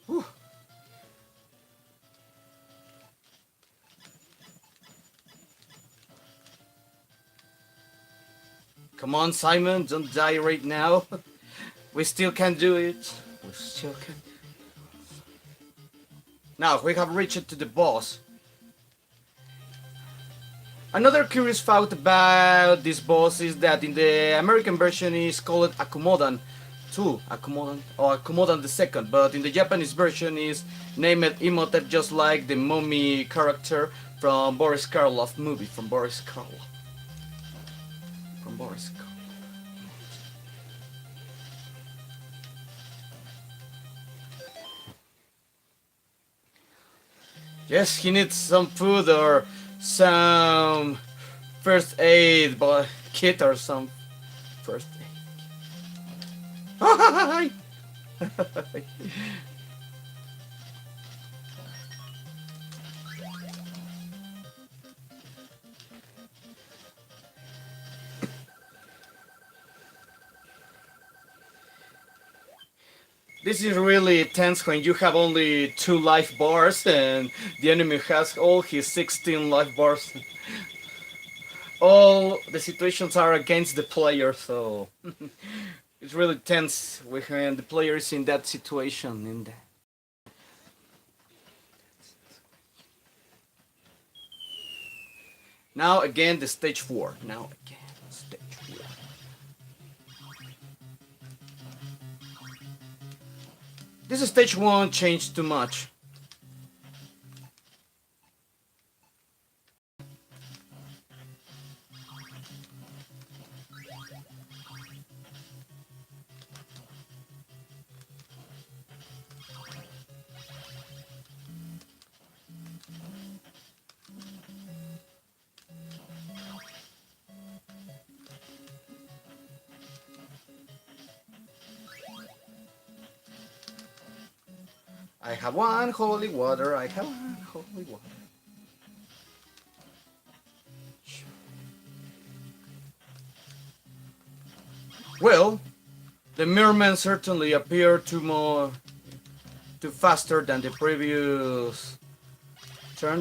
Whew. Come on, Simon, don't die right now. We still can do it. We still can. Now, we have reached to the boss. Another curious fact about this boss is that in the American version is called Akumodan 2, Akumodan, or Akumodan the second, but in the Japanese version is named Imhotep, just like the mummy character from Boris Karloff movie, from Boris Karloff. From Boris Karloff. Yes, he needs some food or some first aid kit or some first aid. This is really tense when you have only 2 life bars and the enemy has all his 16 life bars. All the situations are against the player, so it's really tense when the player is in that situation. Now again the stage 4. Now again stage 4. This stage won't change too much. I have one holy water, I have one holy water. Well, the merman certainly appeared too faster than the previous turn,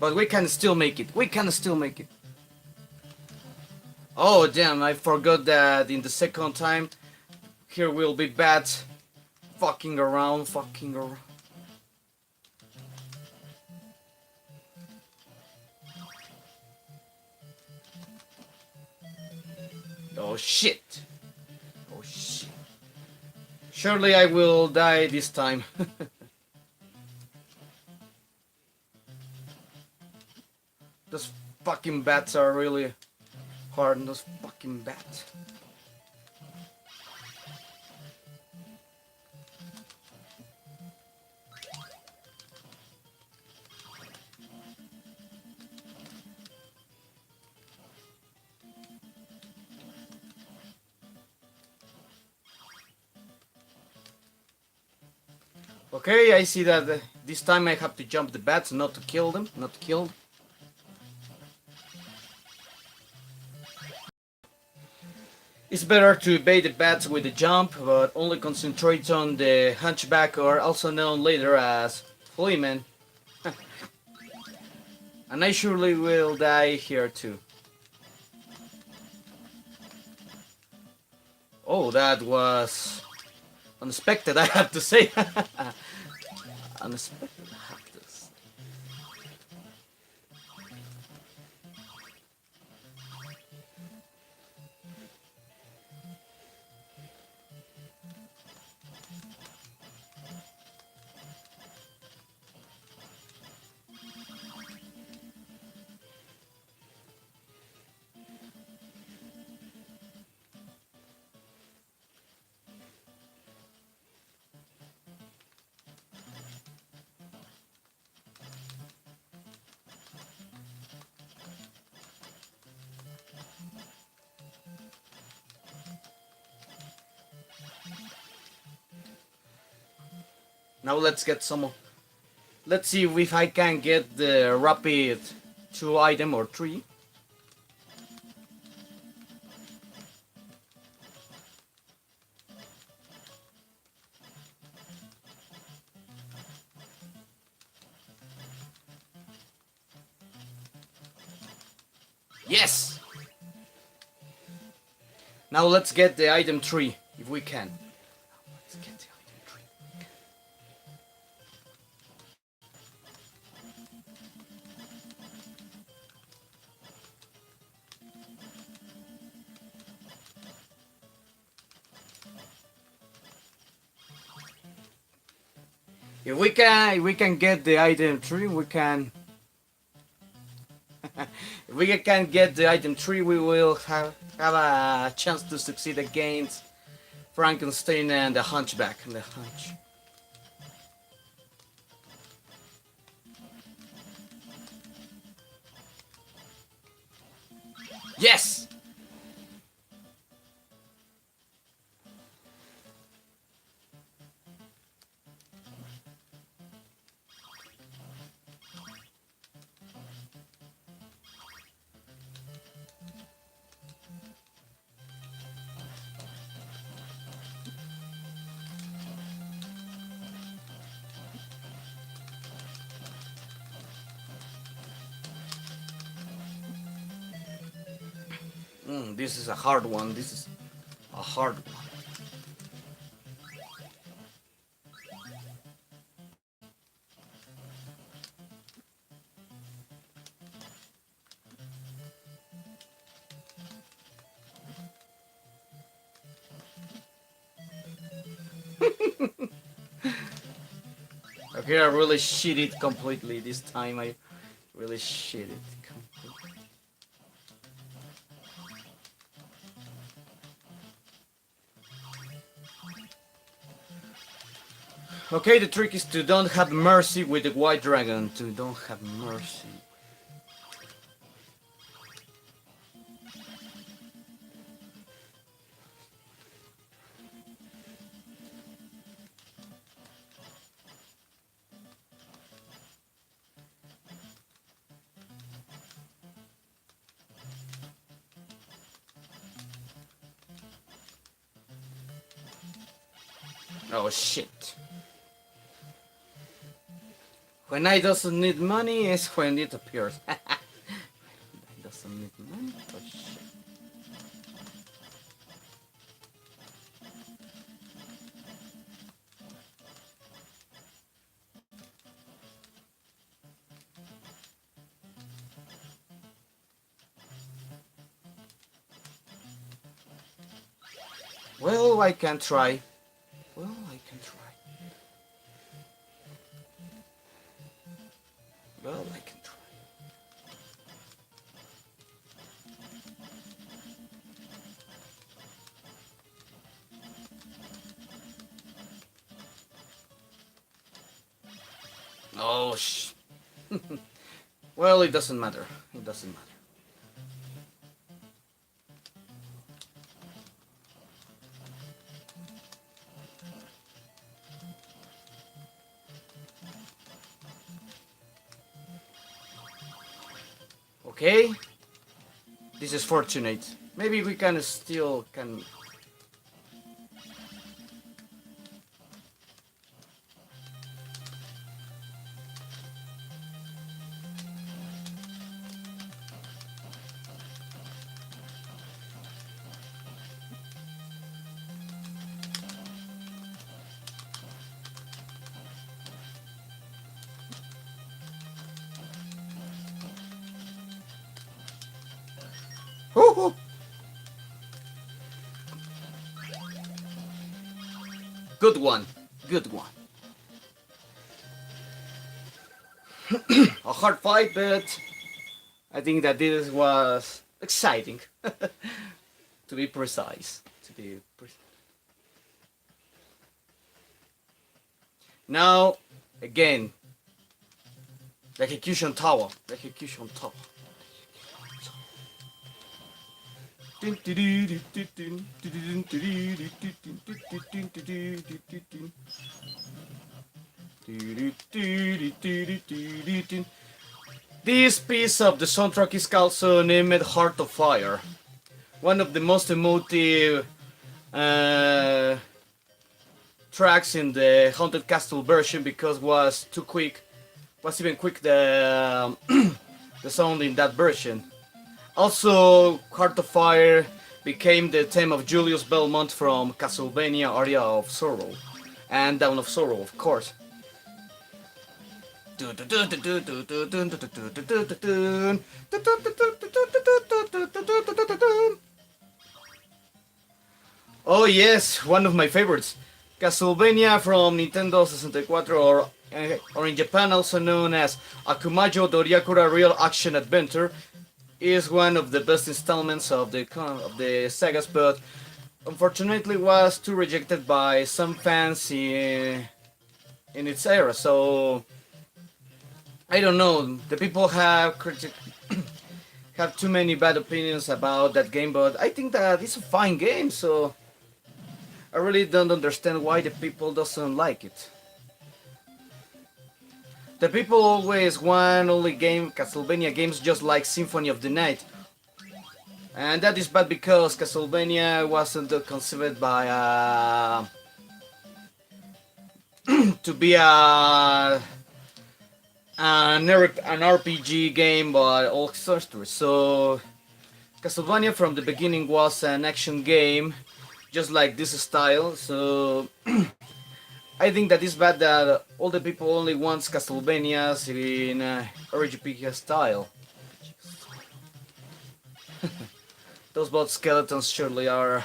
But we can still make it, Oh damn, I forgot that in the second time, here will be bats fucking around. Oh shit. Surely I will die this time. Those fucking bats are really hard, those fucking bats. Okay, I see that this time I have to jump the bats, not to kill them, It's better to evade the bats with the jump, but only concentrate on the hunchback, or also known later as Fleeman. And I surely will die here too. Oh, that was unexpected, I have to say. Unexpected, I have to say. Now let's get some. Let's see if I can get the rapid 2 item or 3. Yes! Now let's get the item 3, if we can. Let's get the item 3. If we can get the item 3, we can... if we can get the item 3, we will have a chance to succeed against Frankenstein and the Hunchback. And the Hunch. Yes! This is a hard one. This is a hard one. Okay, I really shit it completely this time. I really shit it completely. Okay, the trick is to don't have mercy with the white dragon. To don't have mercy. Oh shit. When I doesn't need money is when it appears. I doesn't need money. Oh shit. Well, I can try. Well, I can try. Well, I can try. Oh, well, it doesn't matter. It doesn't matter. Okay, this is fortunate. Maybe we can still can. Woohoo! Good one. Good one. A hard fight, but I think that this was exciting. To be precise. Now, again, the execution tower. The execution tower. This piece of the soundtrack is also named Heart of Fire. One of the most emotive tracks in the Haunted Castle version because was too quick. Was even quick the the sound in that version. Also, Heart of Fire became the theme of Julius Belmont from Castlevania Aria of Sorrow and Dawn of Sorrow, of course. Oh yes, one of my favorites. Castlevania from Nintendo 64, or in Japan also known as Akumajo Doriakura Real Action Adventure, is one of the best installments of the sagas, but unfortunately was too rejected by some fans in its era. So I don't know. The people have have too many bad opinions about that game, but I think that it's a fine game. So I really don't understand why the people doesn't like it. The people always want only Castlevania games just like Symphony of the Night. And that is bad because Castlevania wasn't conceived by to be an RPG game by all sorcerers. So Castlevania from the beginning was an action game, just like this style. So I think that it's bad that all the people only wants Castlevanias in RPG style. Those both skeletons surely are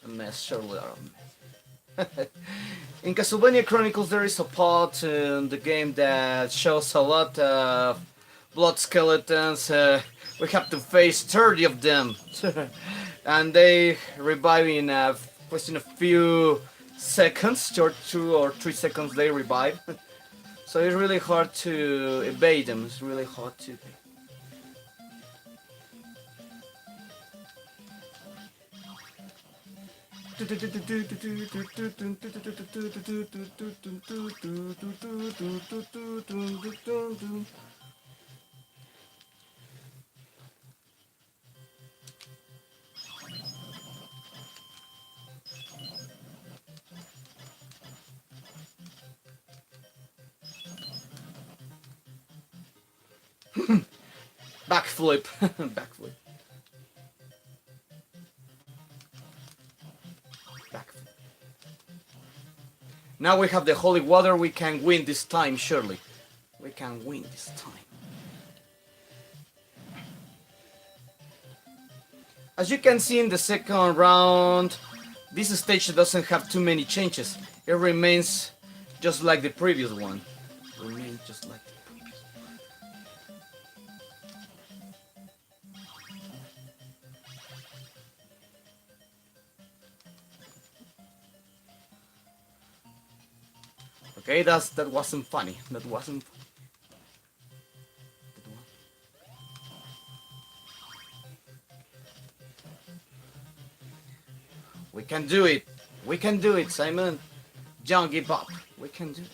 a mess. Surely are a mess. In Castlevania Chronicles, there is a part in the game that shows a lot of blood skeletons. We have to face 30 of them, and they revive in a question of few seconds, 2 or 3 seconds. They revive, so it's really hard to evade them. It's really hard to. Backflip. Backflip. Now we have the holy water, we can win this time, surely. We can win this time. As you can see in the second round, this stage doesn't have too many changes. It remains just like the previous one. Remains just like the previous one. Okay, that wasn't funny. That wasn't funny. We can do it. We can do it, Simon. Don't give up. We can do it.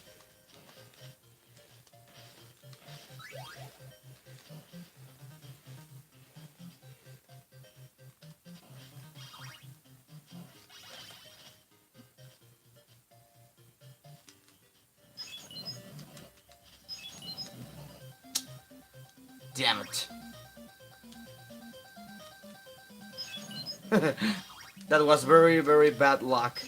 Damn it. That was very, very bad luck.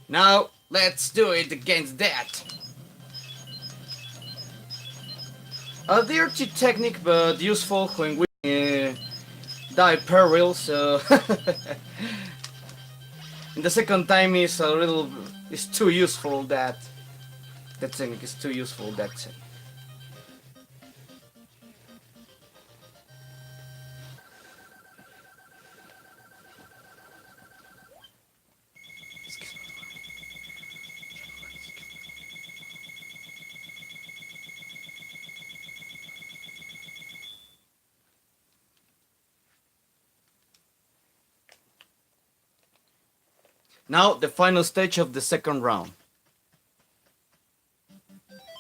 Now, let's do it against that. A dirty technique, but useful when we die peril, so... And the second time is a little... It's too useful, that technique is too useful, that technique. Now, the final stage of the second round.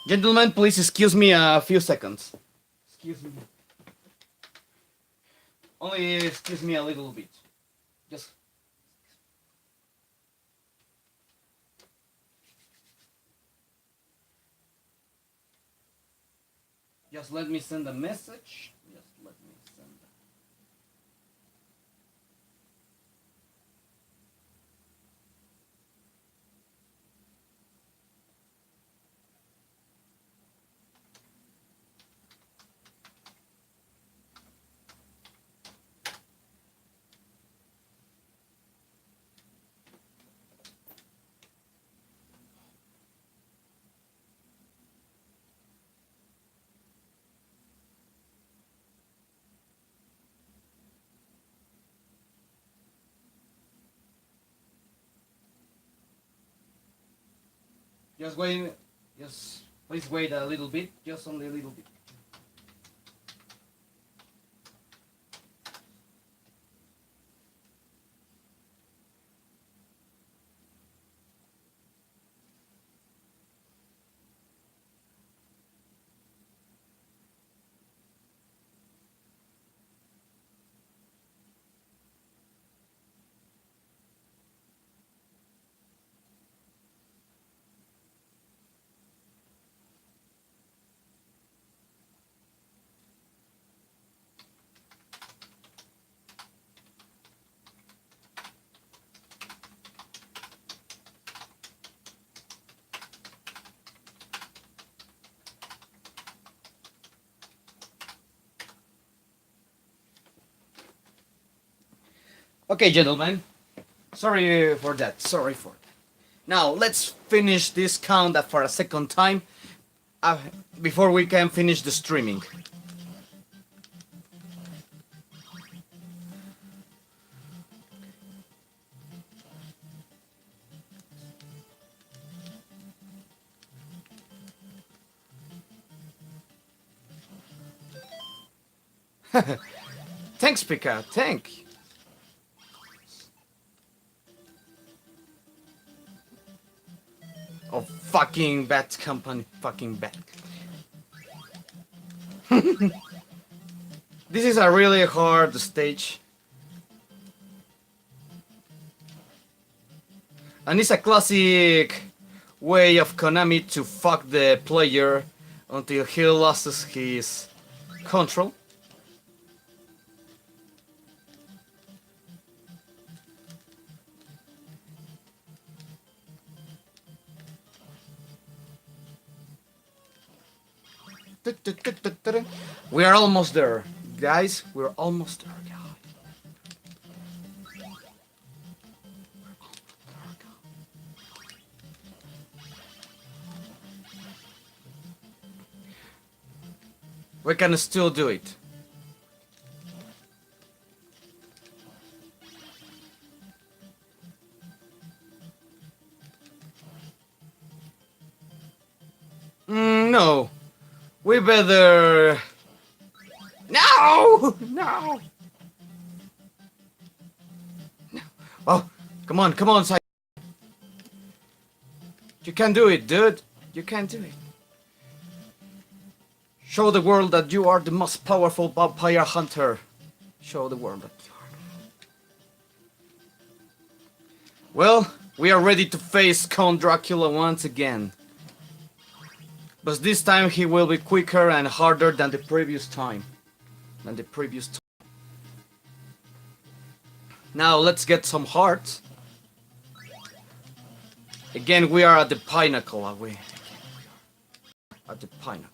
Gentlemen, please excuse me a few seconds. Excuse me. Only excuse me a little bit. Just... Just let me send a message. Just let me send. Just wait. Just please wait a little bit. Just only a little bit. Okay, gentlemen. Sorry for that. Sorry for that. Now let's finish this count for a second time uh, before we can finish the streaming. Thanks, Pika. Thank you. Oh, fucking bad company. Fucking bad. This is a really hard stage. And it's a classic way of Konami to fuck the player until he loses his control. We are almost there, guys. We're almost there, guys. We can still do it. No. We better... No! No! No. Oh, come on, Sai. You can do it, dude. You can do it. Show the world that you are the most powerful vampire hunter. Show the world that you are. Well, we are ready to face Count Dracula once again. But this time he will be quicker and harder than the previous time. Now let's get some hearts. Again, we are at the pinnacle, are we? At the pinnacle.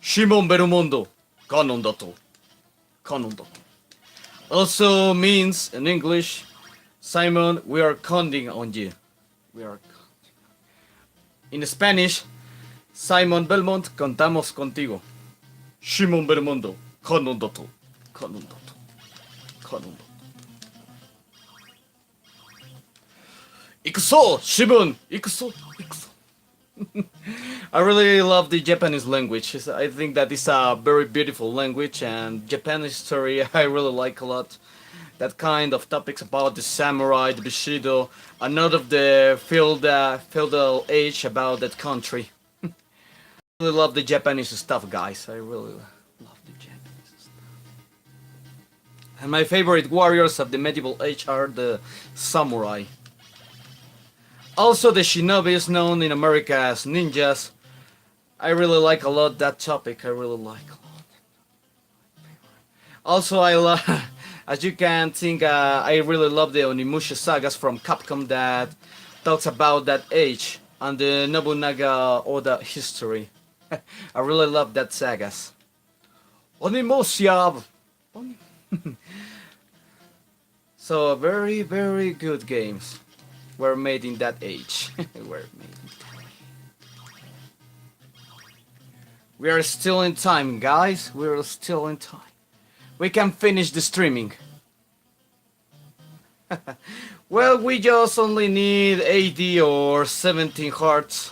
Shimon Berumondo, Kanon dato. Kanon dato. Also means in English, Simon, we are counting on you. We are counting. In Spanish, Simon Belmont, contamos contigo. Shimon Berumondo, Kanon dato. Kanon dato. Kanon dato. Ikuso, Shimon, ikuso, ikuso. I really love the Japanese language. I think that is a very beautiful language, and Japanese story I really like a lot. That kind of topics about the samurai, the Bushido, and not of the feudal age about that country. I really love the Japanese stuff, guys. I really love the Japanese stuff. And my favorite warriors of the medieval age are the samurai. Also the shinobis, known in America as ninjas. I really like a lot that topic. I really like a lot. Also, I love, as you can think, I really love the Onimusha sagas from Capcom that talks about that age and the Nobunaga Oda history. I really love that sagas. Onimusha. So very, very good games were made in that age. were made. We are still in time, guys. We are still in time. We can finish the streaming. Well, we just only need 80 or 17 hearts.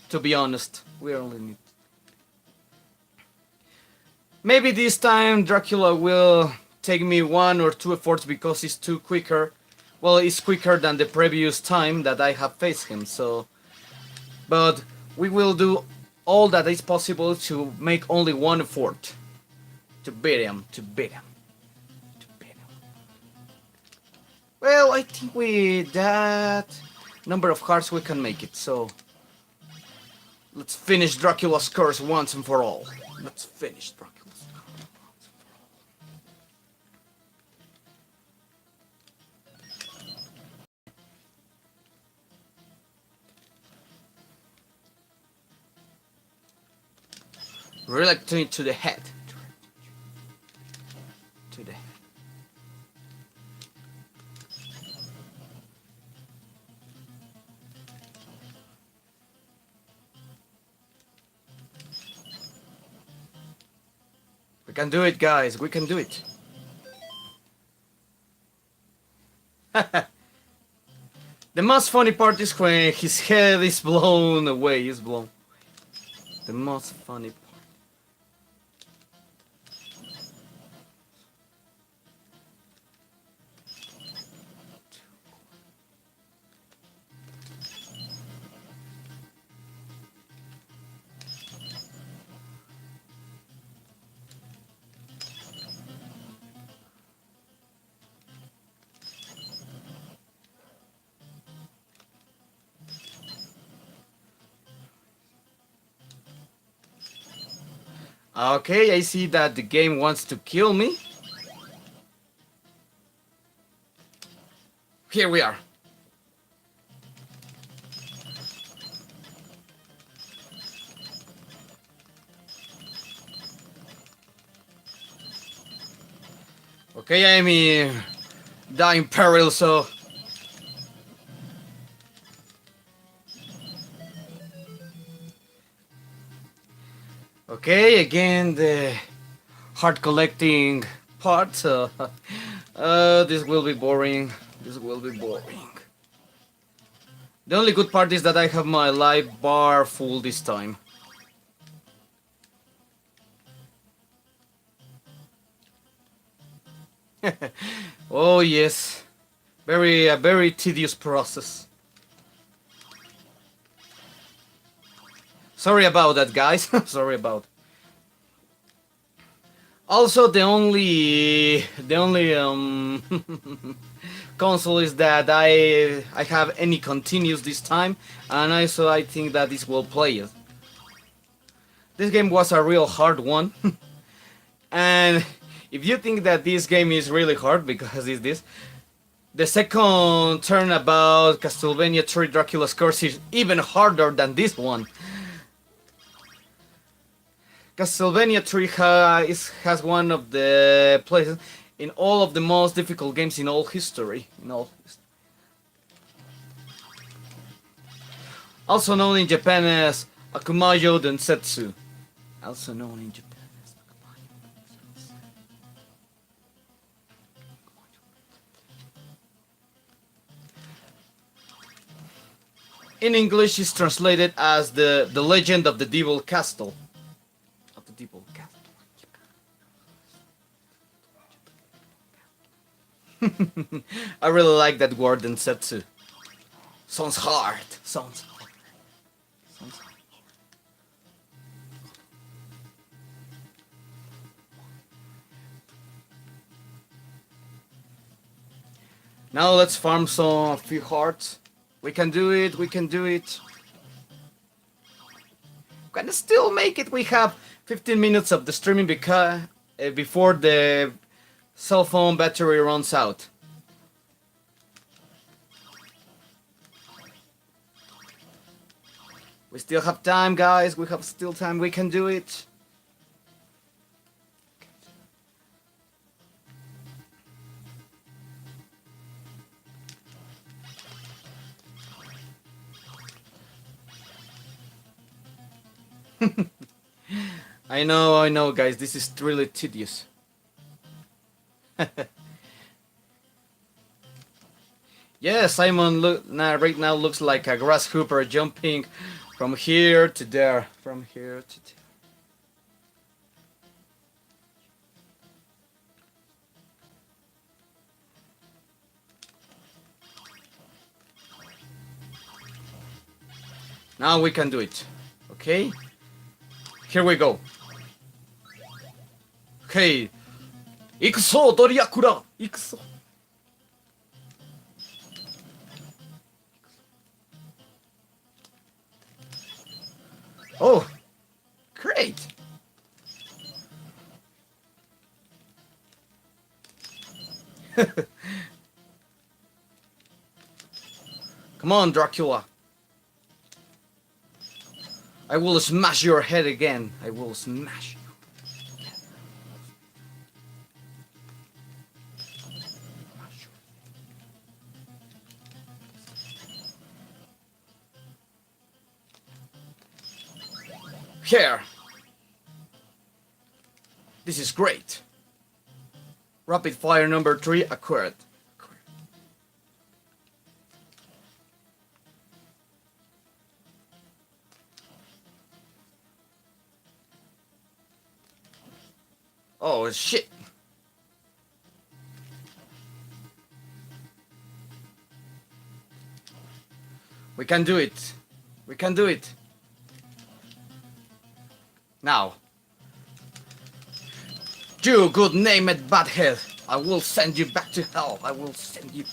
To be honest, we only need. Maybe this time Dracula will take me 1 or 2 efforts because it's too quicker. Well, it's quicker than the previous time that I have faced him, so... But we will do all that is possible to make only 1 effort. To beat him, to beat him, to beat him. Well, I think with that number of hearts we can make it, so... Let's finish Dracula's curse once and for all. Let's finish Dracula's curse. Reluctant to the head. To the head. We can do it, guys. We can do it. The most funny part is when his head is blown away. Is blown. The most funny part. Okay, I see that the game wants to kill me. Here we are. Okay, I'm in dying peril, so... Okay, again the heart collecting part, so... this will be boring. This will be boring. The only good part is that I have my life bar full this time. Oh yes, a very tedious process. Sorry about that, guys. Sorry about. Also, the only console is that I have any continuous this time, and I think that this will play it. This game was a real hard one, and if you think that this game is really hard because it's this, the second turn about Castlevania 3 Dracula's Curse is even harder than this one. Castlevania 3 has one of the places in all of the most difficult games in all history. Also known in Japan as Akumayo Densetsu. Also known in Japan as Akumayo Densetsu. In English, it's translated as the Legend of the Devil Castle. Devil Castle. I really like that word, Densetsu. Sounds hard. Sounds hard. Sounds hard. Now let's farm some few hearts. We can do it, we can do it. We can still make it. We have 15 minutes of the streaming because before the cell phone battery runs out. We still have time, guys. We have still time. We can do it. I know, guys. This is really tedious. Yeah, Simon right now looks like a grasshopper jumping from here to there. From here to there. Now we can do it. Okay? Here we go. Okay. 行くぞドリアクラ行くぞ Oh, great! Come on, Dracula. I will smash your head again. I will smash you. Here. This is great. Rapid fire number 3 acquired. Oh shit. We can do it. We can do it. Now. You good name it, badhead. I will send you back to hell. I will send you.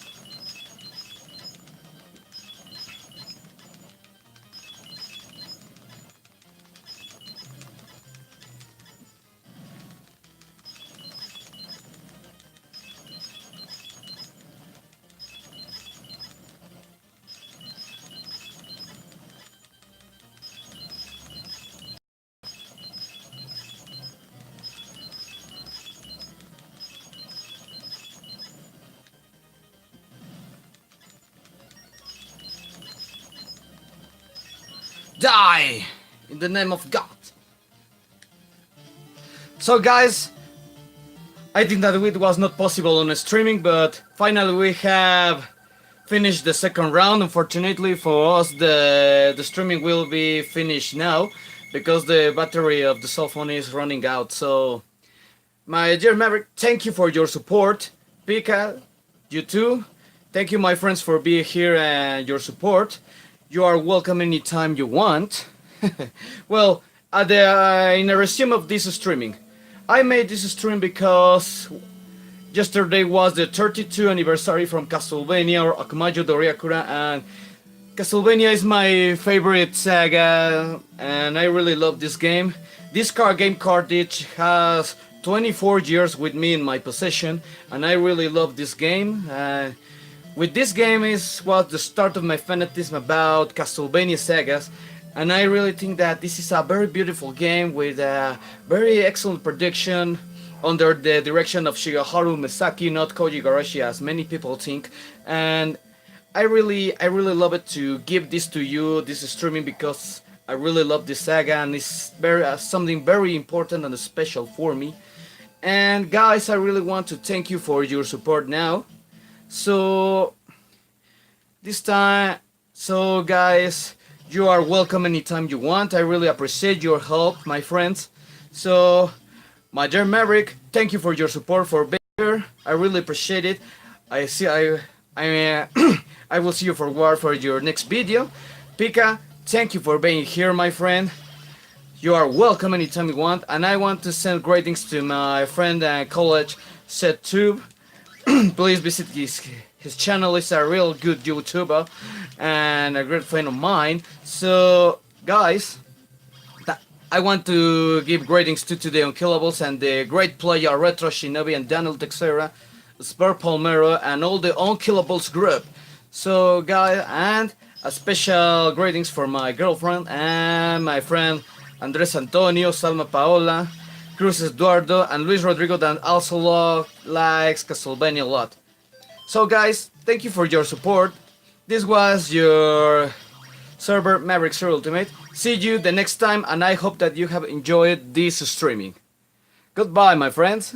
Die! In the name of God. So guys, I think that it was not possible on streaming, but finally we have finished the second round. Unfortunately for us, the streaming will be finished now because the battery of the cell phone is running out. So, my dear Maverick, thank you for your support. Pika, you too. Thank you, my friends, for being here and your support. You are welcome anytime you want. Well, in a resume of this streaming, I made this stream because yesterday was the 32nd anniversary from Castlevania or Akumajo Doriakura, and Castlevania is my favorite saga, and I really love this game. This card game cartridge has 24 years with me in my possession, and I really love this game. With this game was the start of my fanatism about Castlevania sagas, and I really think that this is a very beautiful game with a very excellent production under the direction of Shigeharu Misaki, not Koji Igarashi as many people think. And I really love it to give this to you, this streaming, because I really love this saga and it's something very important and special for me. And guys, I really want to thank you for your support now. So guys, you are welcome anytime you want. I really appreciate your help, my friends. So, my dear Maverick, thank you for your support, for being here. I really appreciate it. I will see you for your next video. Pika, thank you for being here, my friend. You are welcome anytime you want. And I want to send greetings to my friend and college, SetTube. Please visit His channel is a real good YouTuber and a great friend of mine. So, guys, I want to give greetings to the Unkillables and the great player Retro Shinobi and Daniel Texera, Spur Palmero, and all the Unkillables group. So, guys, and a special greetings for my girlfriend and my friend Andres Antonio, Salma Paola, Cruz Eduardo, and Luis Rodrigo that also likes Castlevania a lot. So guys, thank you for your support. This was your server Maverick Zero Ultimate. See you the next time, and I hope that you have enjoyed this streaming. Goodbye, my friends.